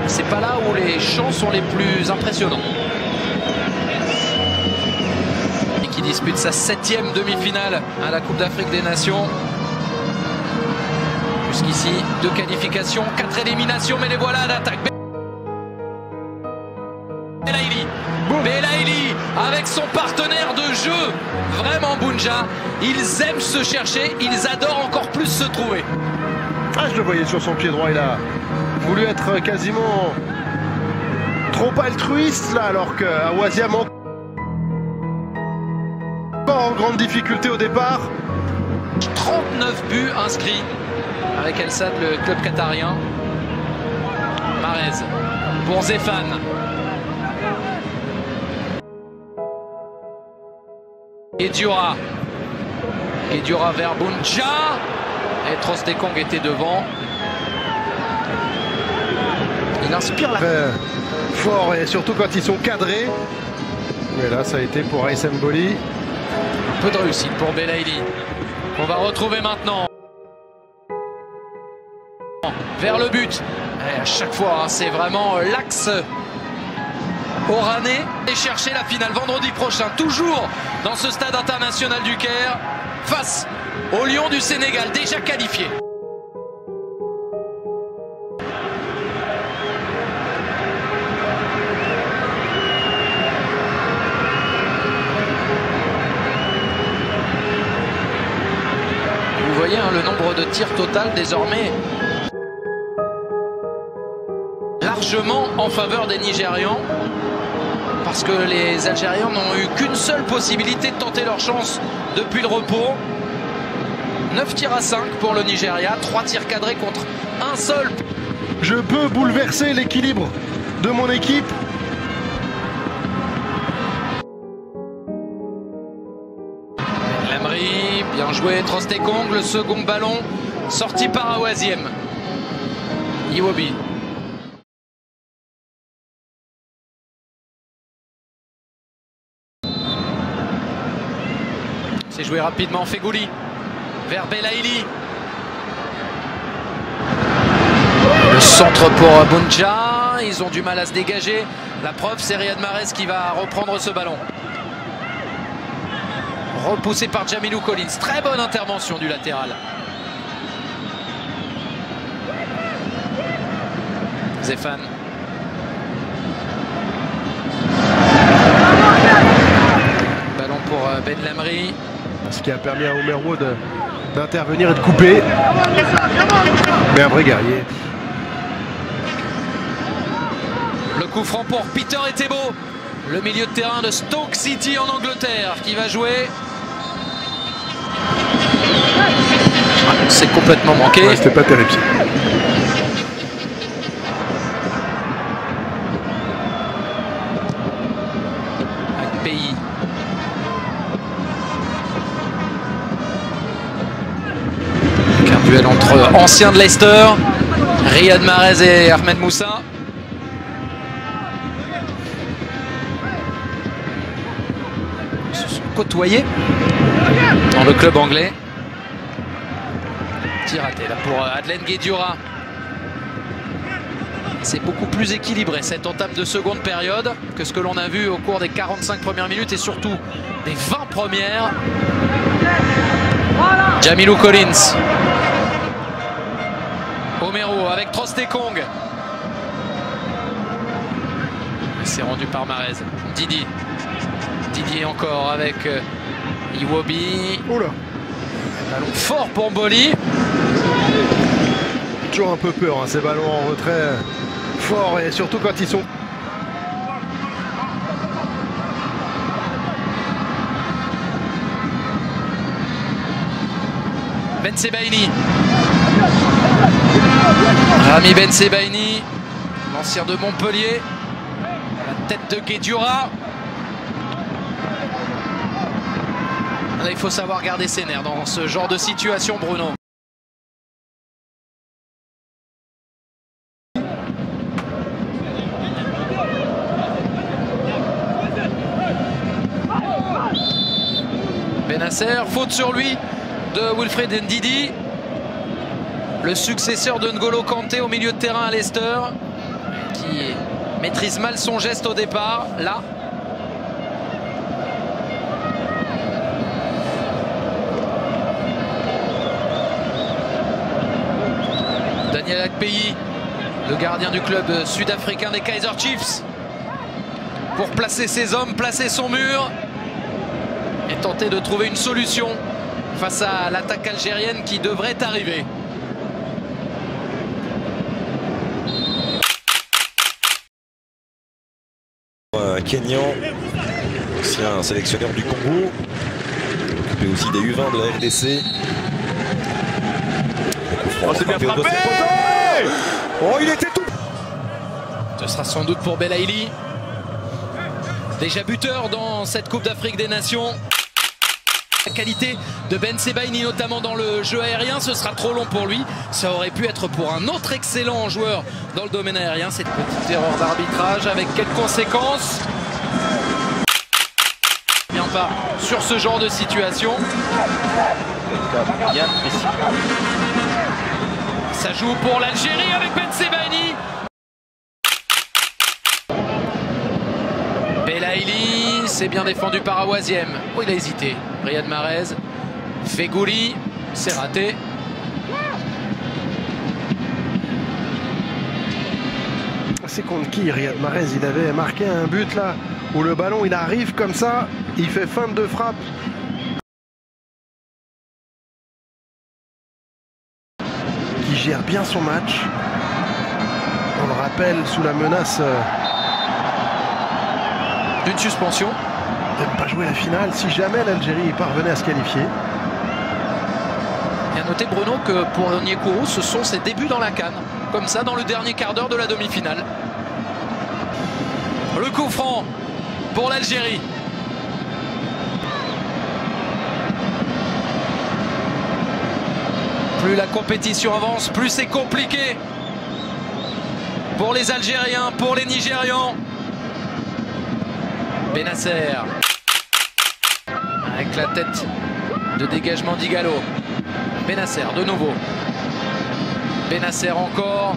C'est pas là où les chants sont les plus impressionnants. Et qui dispute sa 7e demi-finale à la Coupe d'Afrique des Nations. Jusqu'ici, 2 qualifications, 4 éliminations, mais les voilà à l'attaque. Belaïli avec son partenaire de jeu, vraiment Bounedjah, ils aiment se chercher, ils adorent encore plus se trouver. Ah, je le voyais sur son pied droit, il a voulu être quasiment trop altruiste là, alors que Awazia encore en grande difficulté au départ. 39 buts inscrits avec El Sadd, le club qatarien. Marez pour Zéphane. Et Diora vers Bounedjah. Et Trostekong était devant. Il inspire la... fort, et surtout quand ils sont cadrés. Mais là, ça a été pour Aïssa Mboli. peu de réussite pour Belaïli. On va retrouver maintenant. Vers le but. Et à chaque fois, hein, c'est vraiment l'axe oranais. Et chercher la finale vendredi prochain, toujours dans ce stade international du Caire, face aux Lions du Sénégal, déjà qualifiés. Vous voyez hein, le nombre de tirs total désormais largement en faveur des Nigérians, parce que les Algériens n'ont eu qu'une seule possibilité de tenter leur chance depuis le repos. 9 tirs à 5 pour le Nigeria, 3 tirs cadrés contre un seul. Je peux bouleverser l'équilibre de mon équipe. Lamri, bien joué, Trostekong, le second ballon sorti par Awaziem. Iwobi. C'est joué rapidement, Fegouli vers Belaïli. Le centre pour Bunja, ils ont du mal à se dégager. La preuve, c'est Riyad Mahrez qui va reprendre ce ballon. Repoussé par Jamilou Collins, très bonne intervention du latéral. Zéphane. Ballon pour Ben Lamri. Ce qui a permis à Omer Wood d'intervenir et de couper. Mais un vrai guerrier. Le coup franc pour Peter Etebo, le milieu de terrain de Stoke City en Angleterre, qui va jouer. C'est complètement manqué. Ouais, c'était pas terrible. Pays. Un duel entre anciens de Leicester, Riyad Mahrez et Ahmed Moussa. Ils se sont côtoyés dans le club anglais. Tir raté là pour Adlen Guedioura. C'est beaucoup plus équilibré cette entame de seconde période que ce que l'on a vu au cours des 45 premières minutes et surtout des 20 premières. Jamilou Collins. Omero avec Trostekong. C'est rendu par Mahrez. Didi. Didier encore avec Iwobi. Oula. Ballon fort pour Mboli. Toujours un peu peur, hein, ces ballons en retrait fort et surtout quand ils sont... Ben Sebaini. Rami Ben Sebaini, l'ancien de Montpellier. La tête de Guedioura. Là, il faut savoir garder ses nerfs dans ce genre de situation, Bruno. Benasser, faute sur lui de Wilfred Ndidi, le successeur de N'Golo Kanté au milieu de terrain à Leicester, qui maîtrise mal son geste au départ. Là, Daniel Akpeyi, le gardien du club sud-africain des Kaizer Chiefs, pour placer ses hommes, placer son mur et tenter de trouver une solution face à l'attaque algérienne qui devrait arriver. Un Kenyan, ancien sélectionneur du Congo, occupé aussi des U20 de la RDC. Oh, c'est bien frappé! Oh, il était tout! Ce sera sans doute pour Belaïli. Déjà buteur dans cette Coupe d'Afrique des Nations. La qualité de Ben Sebaini, notamment dans le jeu aérien, ce sera trop long pour lui. Ça aurait pu être pour un autre excellent joueur dans le domaine aérien. Cette petite erreur d'arbitrage avec quelles conséquences? Bien pas sur ce genre de situation. Bien précis. Ça joue pour l'Algérie avec Ben Sebaini. Belaïli, c'est bien défendu par Awaziem. Oh, il a hésité. Riyad Mahrez. Fegouli, c'est raté. C'est contre qui Riyad Mahrez? Il avait marqué un but là où le ballon il arrive comme ça, il fait feinte de frappe. Qui gère bien son match. On le rappelle sous la menace d'une suspension. De ne pas jouer la finale si jamais l'Algérie parvenait à se qualifier. Et à noter Bruno que pour Onyekuru, ce sont ses débuts dans la CAN. Comme ça dans le dernier quart d'heure de la demi-finale. Le coup franc pour l'Algérie. Plus la compétition avance, plus c'est compliqué pour les Algériens, pour les Nigérians. Benasser avec la tête de dégagement d'Igalo. Benasser de nouveau. Benasser encore.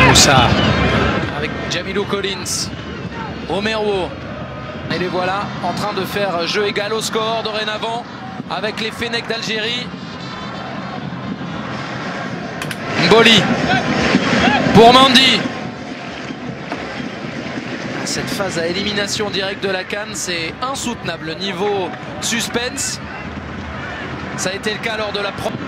Moussa avec Jamilou Collins. Omerwo. Et les voilà en train de faire jeu égal au score dorénavant avec les Fennecs d'Algérie. Mboli pour Mendy. Cette phase à élimination directe de la CAN, c'est insoutenable. Le niveau suspense, ça a été le cas lors de la première.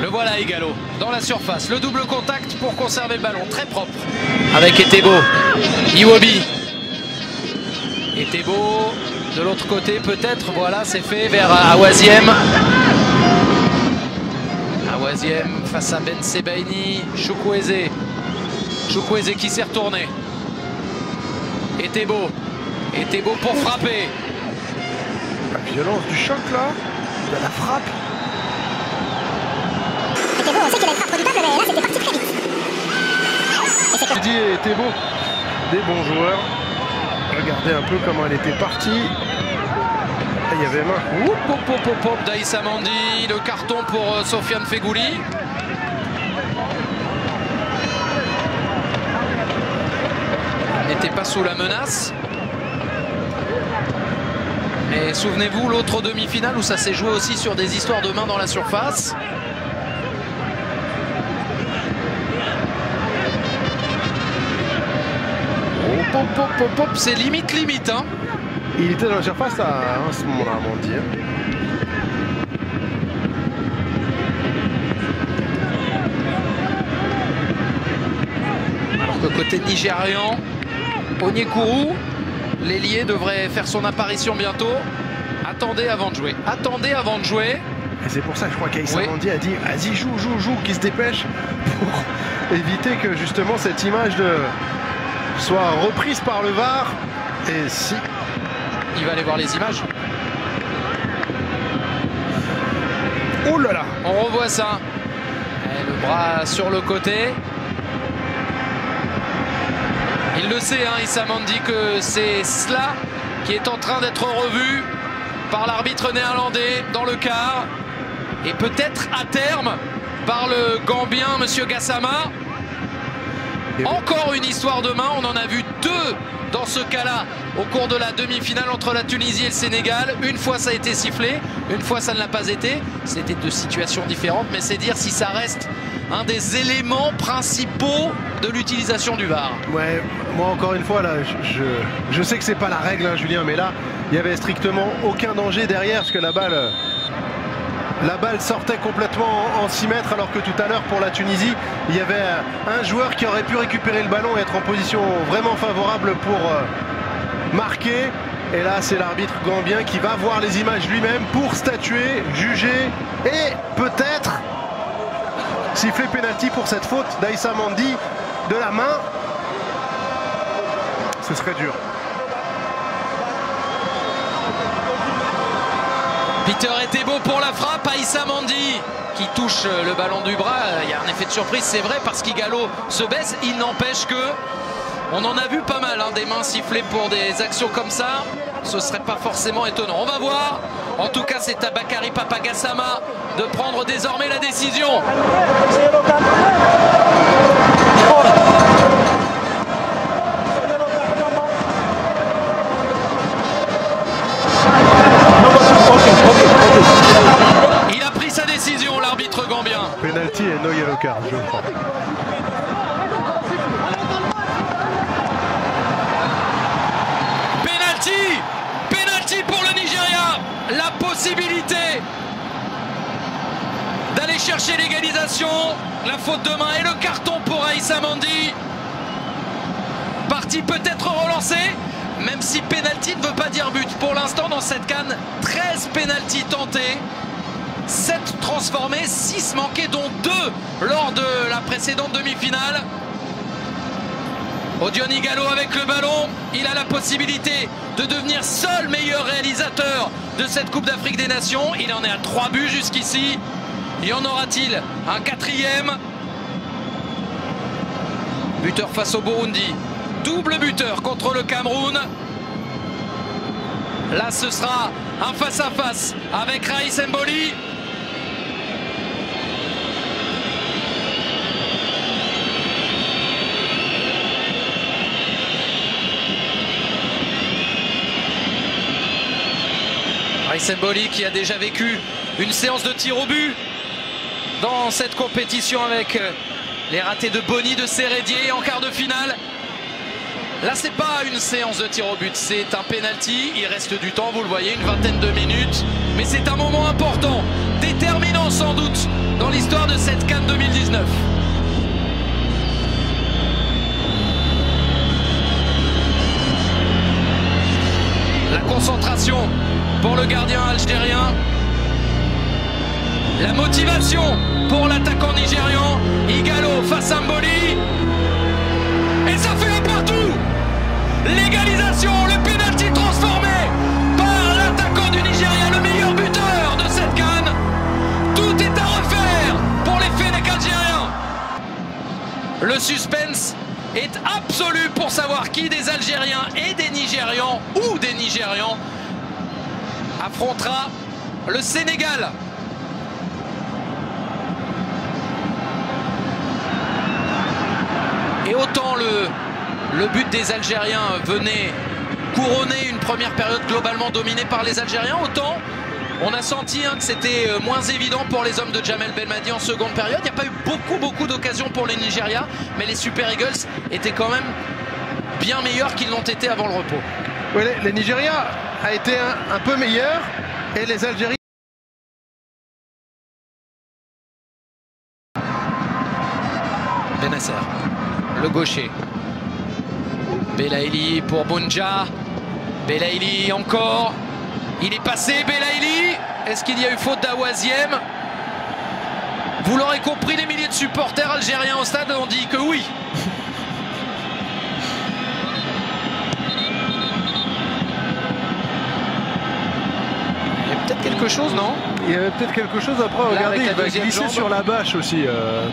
Le voilà Igalo dans la surface. Le double contact pour conserver le ballon. Très propre. Avec Etebo. Iwobi. Etebo de l'autre côté peut-être. Voilà, c'est fait vers Awaziem. Awaziem face à Ben Sebaini. Chukwueze. Chukwueze qui s'est retourné. Etebo. Etebo pour frapper. La violence du choc là. De la frappe. Etebo, on sait qu'il y avait une frappe redoutable, mais là c'était parti très vite. Didi et Etebo, des bons joueurs. Regardez un peu comment elle était partie. Il y avait main. Daïssa Mendy, le carton pour Sofiane Fegouli. N'était pas sous la menace. Mais souvenez-vous, l'autre demi-finale où ça s'est joué aussi sur des histoires de main dans la surface. C'est limite hein. Il était dans la surface à ce moment-là, à mon dire. Alors que côté nigérian, Onyekuru, l'ailier devrait faire son apparition bientôt. Attendez avant de jouer. Attendez avant de jouer. Et c'est pour ça que je crois qu'Aïssa Mendy a dit vas-y joue, qu'il se dépêche pour éviter que justement cette image soit reprise par le VAR. Et si il va aller voir les images. Oh là là, on revoit ça. Et le bras sur le côté. Il le sait, hein, Issa Mendy, que c'est cela qui est en train d'être revu par l'arbitre néerlandais dans le quart. Et peut-être à terme par le Gambien, monsieur Gassama. Encore une histoire de main, on en a vu deux dans ce cas-là au cours de la demi-finale entre la Tunisie et le Sénégal. Une fois ça a été sifflé, une fois ça ne l'a pas été. C'était deux situations différentes, mais c'est dire si ça reste un des éléments principaux de l'utilisation du VAR. Ouais, moi encore une fois là, je sais que c'est pas la règle, hein, Julien, mais là il y avait strictement aucun danger derrière parce que la balle sortait complètement en 6 mètres, alors que tout à l'heure pour la Tunisie il y avait un joueur qui aurait pu récupérer le ballon et être en position vraiment favorable pour marquer. Et là c'est l'arbitre gambien qui va voir les images lui-même pour statuer, juger et peut-être siffler pénalty pour cette faute d'Aïssa Mendy de la main. Ce serait dur. Peter était beau pour la frappe. Aïssa Mandi qui touche le ballon du bras. Il y a un effet de surprise, c'est vrai, parce qu'Igalo se baisse. Il n'empêche que on en a vu pas mal, hein, des mains sifflées pour des actions comme ça. Ce serait pas forcément étonnant. On va voir. En tout cas, c'est à Bakary Papagassama de prendre désormais la décision. Il a pris sa décision, l'arbitre gambien. Penalty et no yellow card, je crois. Penalty pour le Nigeria. La possibilité d'aller chercher l'égalisation. La faute de main et le carton pour Aïssa Mandi. Partie peut-être relancée, même si penalty ne veut pas dire but. Pour l'instant, dans cette CAN, 13 penalty tentés, 7 transformés, 6 manqués, dont 2 lors de la précédente demi-finale. Odion Ighalo avec le ballon, il a la possibilité de devenir seul meilleur réalisateur de cette Coupe d'Afrique des Nations. Il en est à 3 buts jusqu'ici. Y en aura-t-il un 4e? Buteur face au Burundi. Double buteur contre le Cameroun. Là, ce sera un face-à-face avec Raïs Mboli. Raïs Mboli qui a déjà vécu une séance de tir au but dans cette compétition avec les ratés de Boni, de Sérédier en quart de finale. Là, c'est pas une séance de tir au but, c'est un penalty. Il reste du temps, vous le voyez, une vingtaine de minutes. Mais c'est un moment important, déterminant sans doute dans l'histoire de cette CAN 2019. La concentration pour le gardien algérien. La motivation pour l'attaquant nigérian. Ighalo face à Mboli. Et ça fait un partout. L'égalisation, le pénalty transformé par l'attaquant du Nigeria, le meilleur buteur de cette CAN. Tout est à refaire pour les Fennecs algériens. Le suspense est absolu pour savoir qui des Algériens et des Nigérians, ou des Nigérians, affrontera le Sénégal. Et autant le but des Algériens venait couronner une première période globalement dominée par les Algériens, autant on a senti que c'était moins évident pour les hommes de Djamel Belmadi en seconde période. Il n'y a pas eu beaucoup d'occasions pour les Nigeria, mais les Super Eagles étaient quand même bien meilleurs qu'ils l'ont été avant le repos. Oui, les Nigeria a été un peu meilleur et les Algériens. Benasser, le gaucher. Belaïli pour Bounja. Belaïli encore. Il est passé, Belaïli. Est-ce qu'il y a eu faute d'Awaziem? Vous l'aurez compris, les milliers de supporters algériens au stade ont dit que oui. Il y a peut-être quelque chose, non? Il y avait peut-être quelque chose. Après, regardez, il va glisser sur la bâche aussi.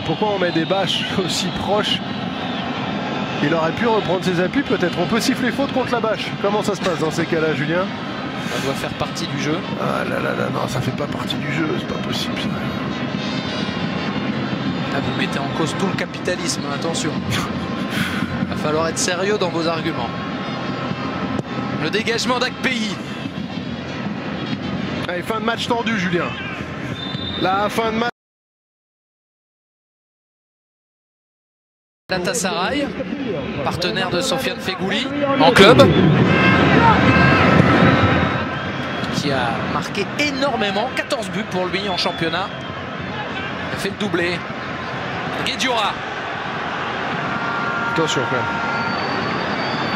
Pourquoi on met des bâches aussi proches? Il aurait pu reprendre ses appuis, peut-être. On peut siffler faute contre la bâche. Comment ça se passe dans ces cas-là, Julien? Ça doit faire partie du jeu. Ah là là là, non, ça fait pas partie du jeu, c'est pas possible ça. Ah, vous mettez en cause tout le capitalisme, attention. Va falloir être sérieux dans vos arguments. Le dégagement d'Akpeyi. Allez, fin de match tendu, Julien. La fin de match. Galatasaray, partenaire de Sofiane Feghouli en club, qui a marqué énormément, 14 buts pour lui en championnat. Il a fait le doublé. Guedioura. Attention quand même.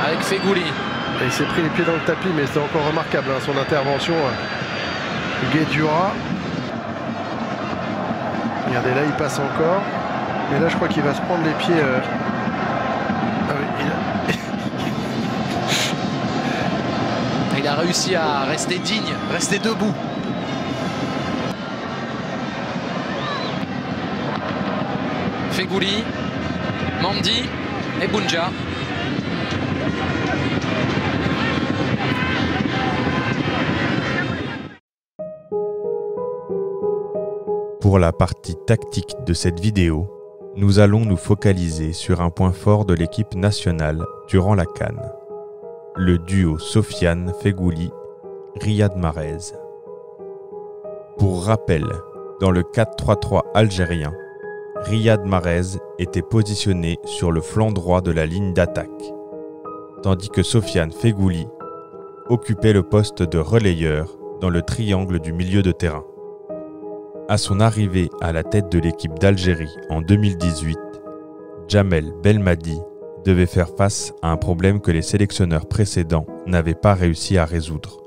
Avec Feghouli. Il s'est pris les pieds dans le tapis, mais c'était encore remarquable hein, son intervention. Guedioura. Regardez là, il passe encore. Mais là, je crois qu'il va se prendre les pieds. Ah oui, il a réussi à rester digne, rester debout. Fegouli, Mandi et Bounja. Pour la partie tactique de cette vidéo, nous allons nous focaliser sur un point fort de l'équipe nationale durant la CAN, le duo Sofiane Fegouli, Riyad Mahrez. Pour rappel, dans le 4-3-3 algérien, Riyad Mahrez était positionné sur le flanc droit de la ligne d'attaque, tandis que Sofiane Fegouli occupait le poste de relayeur dans le triangle du milieu de terrain. À son arrivée à la tête de l'équipe d'Algérie en 2018, Djamel Belmadi devait faire face à un problème que les sélectionneurs précédents n'avaient pas réussi à résoudre.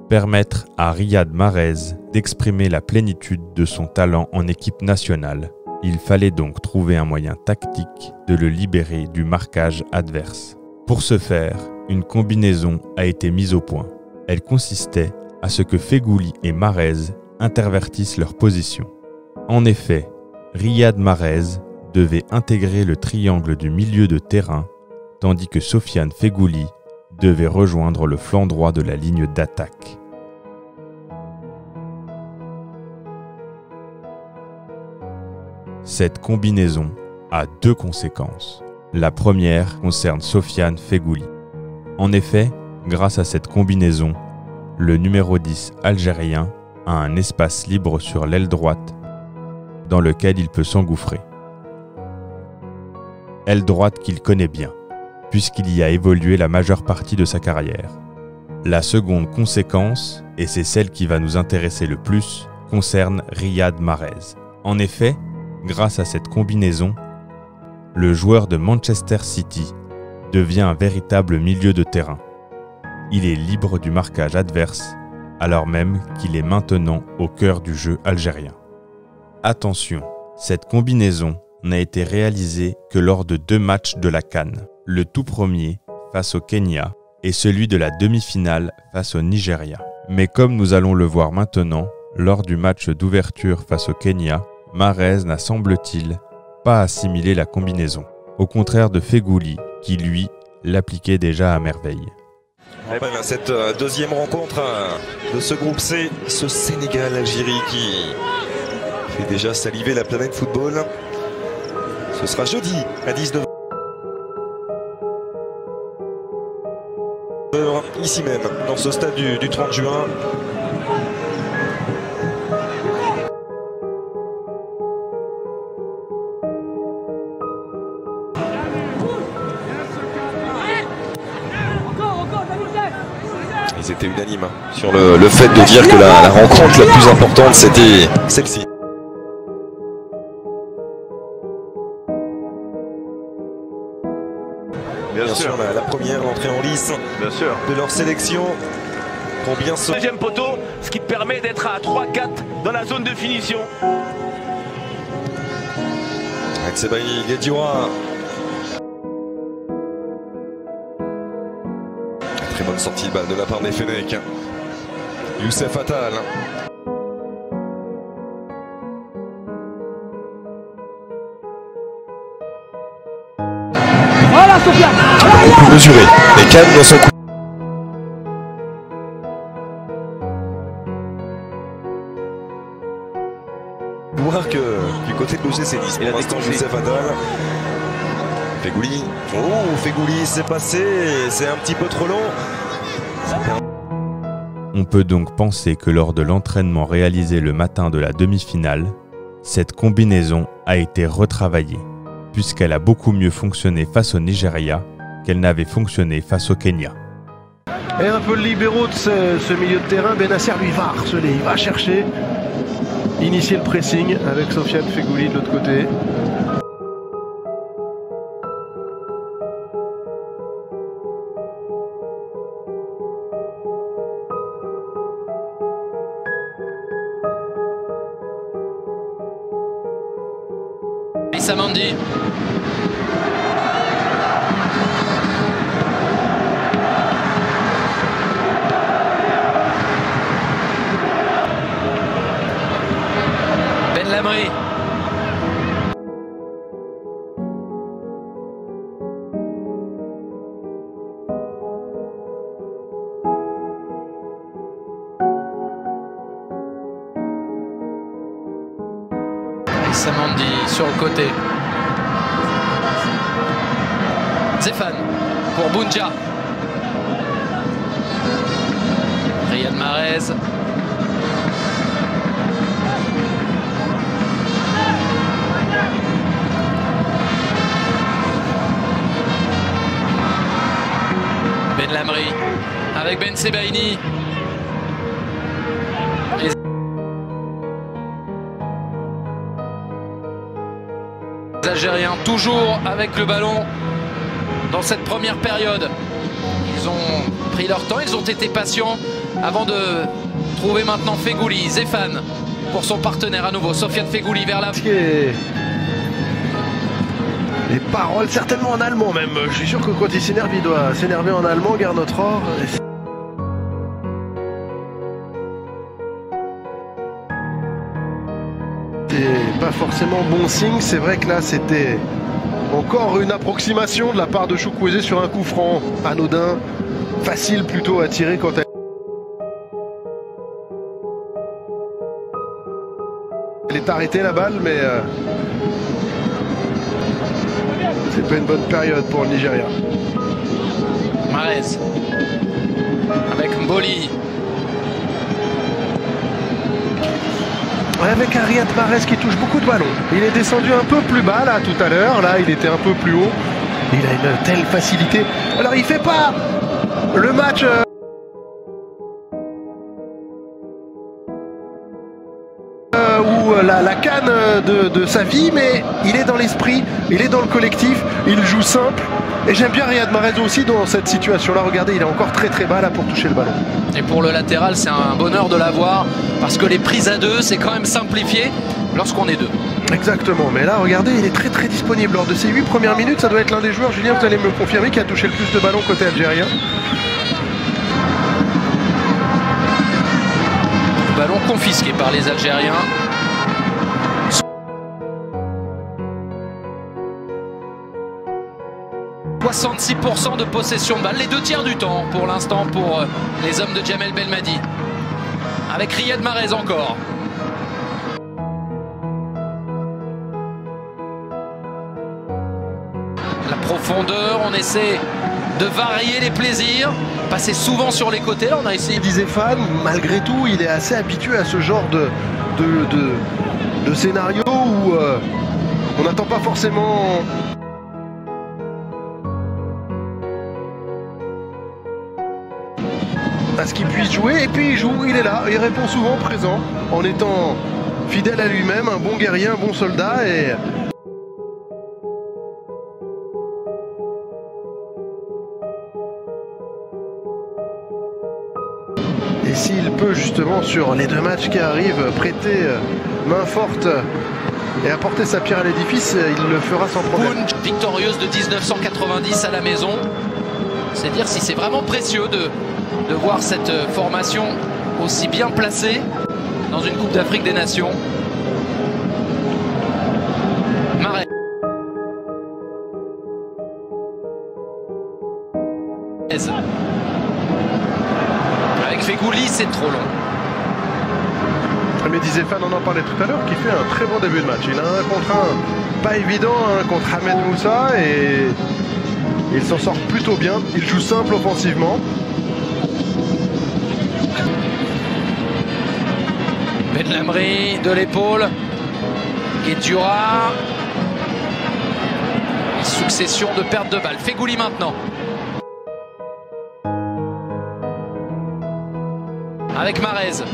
Permettre à Riyad Mahrez d'exprimer la plénitude de son talent en équipe nationale. Il fallait donc trouver un moyen tactique de le libérer du marquage adverse. Pour ce faire, une combinaison a été mise au point. Elle consistait à ce que Fegouli et Mahrez intervertissent leur position. En effet, Riyad Mahrez devait intégrer le triangle du milieu de terrain, tandis que Sofiane Fegouli devait rejoindre le flanc droit de la ligne d'attaque. Cette combinaison a deux conséquences. La première concerne Sofiane Fegouli. En effet, grâce à cette combinaison, le numéro 10 algérien a un espace libre sur l'aile droite dans lequel il peut s'engouffrer. Aile droite qu'il connaît bien, puisqu'il y a évolué la majeure partie de sa carrière. La seconde conséquence, et c'est celle qui va nous intéresser le plus, concerne Riyad Mahrez. En effet, grâce à cette combinaison, le joueur de Manchester City devient un véritable milieu de terrain. Il est libre du marquage adverse, alors même qu'il est maintenant au cœur du jeu algérien. Attention, cette combinaison n'a été réalisée que lors de 2 matchs de la CAN, le tout premier face au Kenya et celui de la demi-finale face au Nigeria. Mais comme nous allons le voir maintenant, lors du match d'ouverture face au Kenya, Mahrez n'a semble-t-il pas assimilé la combinaison, au contraire de Fegouli qui lui l'appliquait déjà à merveille. Enfin, cette deuxième rencontre de ce groupe C, ce Sénégal-Algérie qui fait déjà saliver la planète football. Ce sera jeudi à 19h, ici même, dans ce stade du 30 juin. Ils étaient unanimes sur le fait de dire que la rencontre la plus importante, c'était celle-ci. Bien sûr, la première entrée en lice de leur sélection pour bien se... Deuxième poteau, ce qui permet d'être à 3-4 dans la zone de finition. Aksebaï Guedioura. Très bonne sortie de balle de la part des Fenech. Youssef Attal. Voilà Sofiane. Coup mesuré. Et calme dans son coup. Voir que du côté de l'OGC Nice, pour l'instant Youssef Attal. Fegouli. Oh, Fegouli, c'est passé. C'est un petit peu trop long. On peut donc penser que lors de l'entraînement réalisé le matin de la demi-finale, cette combinaison a été retravaillée, puisqu'elle a beaucoup mieux fonctionné face au Nigeria qu'elle n'avait fonctionné face au Kenya. Et un peu le libéraux de ce milieu de terrain, Benasser lui va harceler, il va chercher, initier le pressing avec Sofiane Fegouli de l'autre côté. Samandi. Ben Lamri. Samandi sur le côté. Zéphane pour Bounja. Riyad Mahrez. Ben Lamri avec Ben Sebaini. Les Algériens toujours avec le ballon dans cette première période. Ils ont pris leur temps, ils ont été patients avant de trouver maintenant Feghouli. Zéphane pour son partenaire à nouveau. Sofiane Feghouli vers la... Les paroles certainement en allemand même. Je suis sûr que quand il s'énerve, il doit s'énerver en allemand, Gare notre or. C'est pas forcément bon signe. C'est vrai que là c'était encore une approximation de la part de Chukwueze sur un coup franc anodin, facile plutôt à tirer quand elle est arrêtée la balle, mais c'est pas une bonne période pour le Nigeria. Mahrez avec Mboli. Avec un Riyad Mahrez qui touche beaucoup de ballons. Il est descendu un peu plus bas là tout à l'heure. Là il était un peu plus haut. Il a une telle facilité. Alors il fait pas le match ou la canne de sa vie, mais il est dans l'esprit, il est dans le collectif, il joue simple. Et j'aime bien Riyad Mahrez aussi dans cette situation-là. Regardez, il est encore très très bas là pour toucher le ballon. Et pour le latéral, c'est un bonheur de l'avoir parce que les prises à deux, c'est quand même simplifié lorsqu'on est deux. Exactement, mais là, regardez, il est très très disponible. Lors de ces 8 premières minutes, ça doit être l'un des joueurs, Julien, vous allez me confirmer, qui a touché le plus de ballons côté algérien. Ballon confisqué par les Algériens. « 66% de possession de balle, les 2/3 du temps pour l'instant pour les hommes de Djamel Belmadi. Avec Riyad Mahrez encore. La profondeur, on essaie de varier les plaisirs, passer souvent sur les côtés. Là, on a essayé. Disait Fan, malgré tout, il est assez habitué à ce genre de scénario où on n'attend pas forcément à ce qu'il puisse jouer, et puis il joue, il est là, il répond souvent présent en étant fidèle à lui-même, un bon guerrier, un bon soldat. Et s'il peut justement sur les 2 matchs qui arrivent prêter main forte et apporter sa pierre à l'édifice, il le fera sans problème. Victorieuse de 1990 à la maison, c'est dire si c'est vraiment précieux de voir cette formation aussi bien placée dans une Coupe d'Afrique des Nations. Mahrez. Avec Feghouli, c'est trop long. Mais disait Fan, on en parlait tout à l'heure, qui fait un très bon début de match. Il a un contre un pas évident contre Ahmed Moussa et il s'en sort plutôt bien. Il joue simple offensivement. Ben Lamri de l'épaule. Guedioura. Succession de pertes de balles. Feghouli maintenant. Avec Mahrez.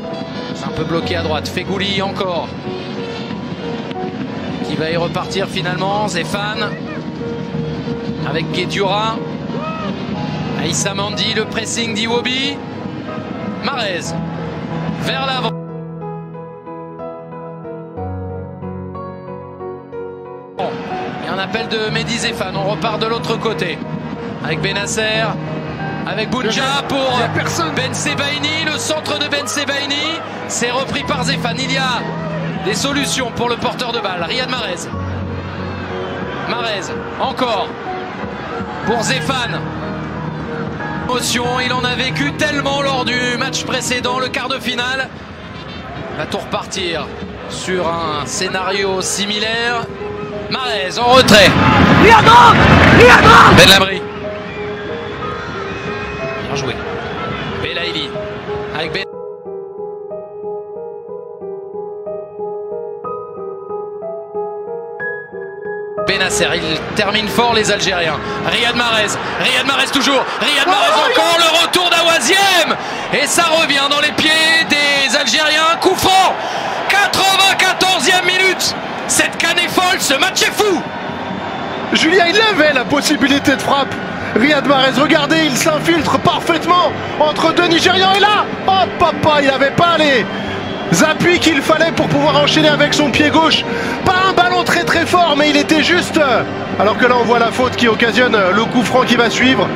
C'est un peu bloqué à droite. Feghouli encore. Qui va y repartir finalement. Zéphane. Avec Guedioura. Aïssa Mandi, le pressing d'Iwobi. Mahrez. Vers l'avant. Et un appel de Mehdi Zéphane. On repart de l'autre côté. Avec Benasser. Avec Bounja pour Ben Sebaini. Le centre de Ben Sebaini. C'est repris par Zéphane. Il y a des solutions pour le porteur de balle. Riyad Mahrez. Mahrez. Encore. Pour Zéphane. Émotion. Il en a vécu tellement lors du match précédent. Le quart de finale. Va tout repartir sur un scénario similaire. Mahrez en retrait. Ben Lamri. Bien joué. Belaïli avec Ben. Benasser, il termine fort les Algériens. Riyad Mahrez toujours, Riyad Mahrez encore, le retour d'Awaziem. Et ça revient dans les pieds des Algériens. Coup franc, 94e minute. Cette canne est folle, ce match est fou. Julien, il avait la possibilité de frappe. Riyad Mahrez, regardez, il s'infiltre parfaitement entre deux Nigérians. Et là, oh papa, il n'avait pas les appuis qu'il fallait pour pouvoir enchaîner avec son pied gauche. Pas un ballon très très fort, mais il était juste. Alors que là, on voit la faute qui occasionne le coup franc qui va suivre.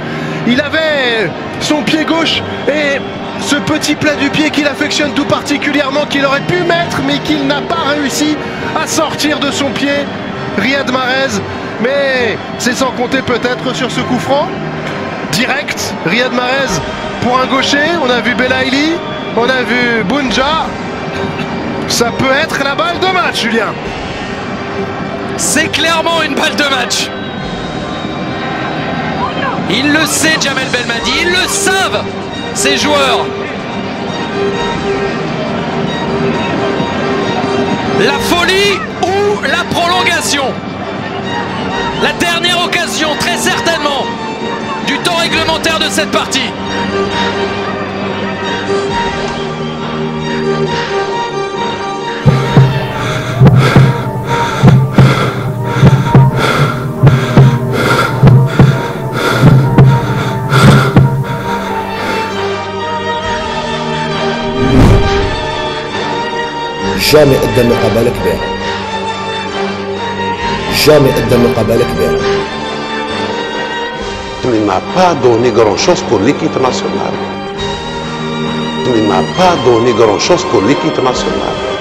Il avait son pied gauche et ce petit plat du pied qu'il affectionne tout particulièrement, qu'il aurait pu mettre, mais qu'il n'a pas réussi à sortir de son pied. Riyad Mahrez, mais c'est sans compter peut-être sur ce coup franc direct. Riyad Mahrez pour un gaucher. On a vu Belaïli, on a vu Bounja. Ça peut être la balle de match, Julien. C'est clairement une balle de match. Il le sait, Djamel Belmadi, ils le savent, ces joueurs. La folie ou la prolongation. La dernière occasion, très certainement, du temps réglementaire de cette partie. jamais قدم مقابلة كبيرة jamais قدم مقابلة كبيرة. Il n'a pas donné grand-chose pour l'équipe nationale. Il n'a pas donné grand-chose pour l'équipe nationale.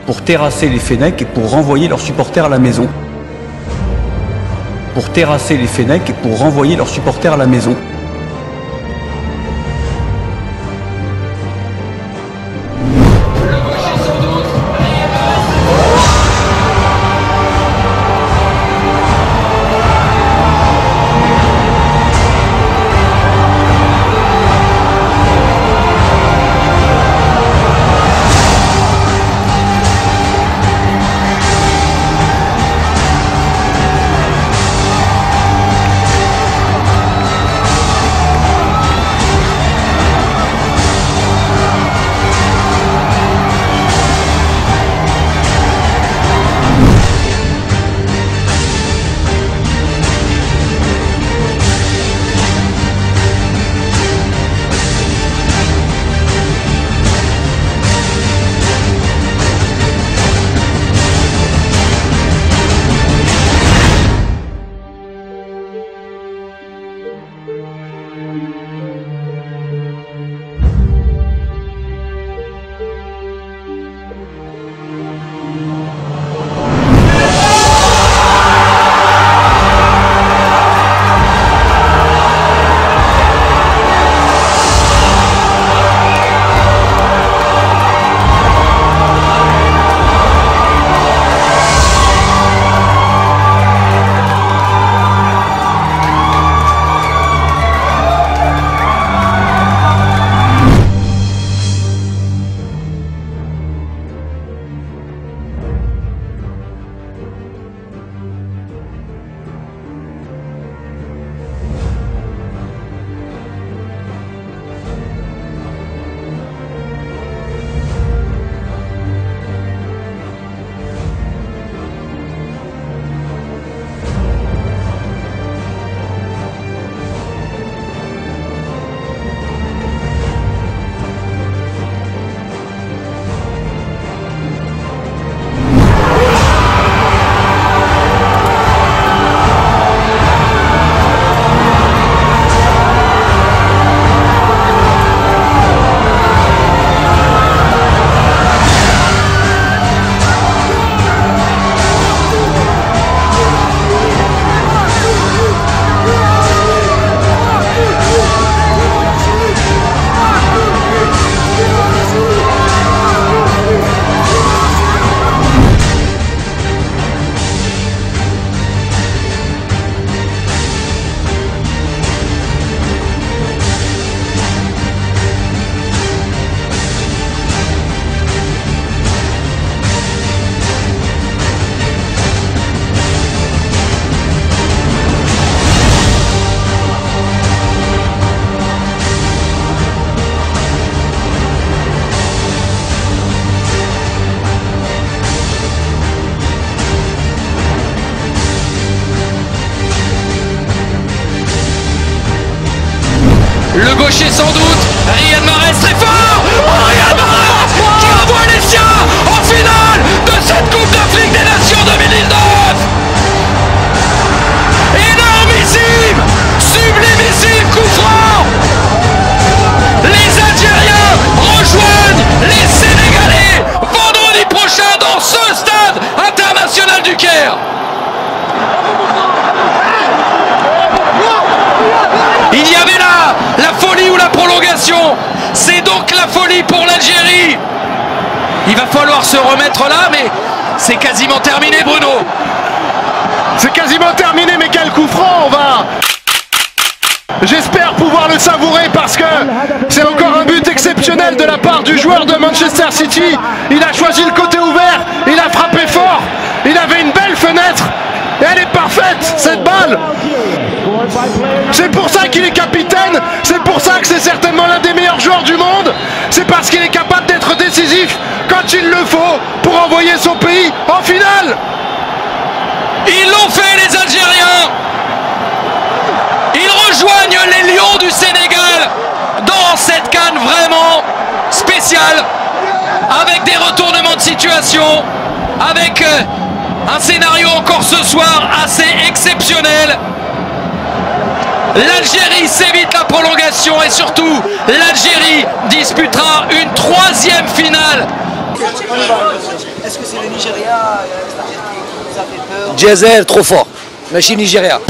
pour terrasser les Fennecs et pour renvoyer leurs supporters à la maison. Pour terrasser les Fennecs et pour renvoyer leurs supporters à la maison. sans doute. Riyad Mahrez très fort. Oh, Riyad Mahrez qui envoie les siens en finale de cette Coupe d'Afrique des Nations 2019. Énormissime, sublimissime coup franc. Les Algériens rejoignent les Sénégalais vendredi prochain dans ce stade international du Caire. Il y avait là la folie ou la prolongation. C'est donc la folie pour l'Algérie. Il va falloir se remettre là, mais c'est quasiment terminé, Bruno. C'est quasiment terminé, mais quel coup franc on va. J'espère pouvoir le savourer parce que c'est encore un but exceptionnel de la part du joueur de Manchester City. Il a choisi le côté ouvert, il a frappé fort, il avait une belle fenêtre et elle est parfaite cette balle. C'est pour ça qu'il est capitaine, c'est pour ça que c'est certainement l'un des meilleurs joueurs du monde. C'est parce qu'il est capable d'être décisif quand il le faut pour envoyer son pays en finale. Ils l'ont fait, les Algériens. Ils rejoignent les Lions du Sénégal dans cette CAN vraiment spéciale, avec des retournements de situation, avec un scénario encore ce soir assez exceptionnel. L'Algérie s'évite la prolongation et surtout l'Algérie disputera une 3e finale. Est-ce que c'est le Nigeria qui vous a fait peur? Djezel trop fort. Machine Nigeria.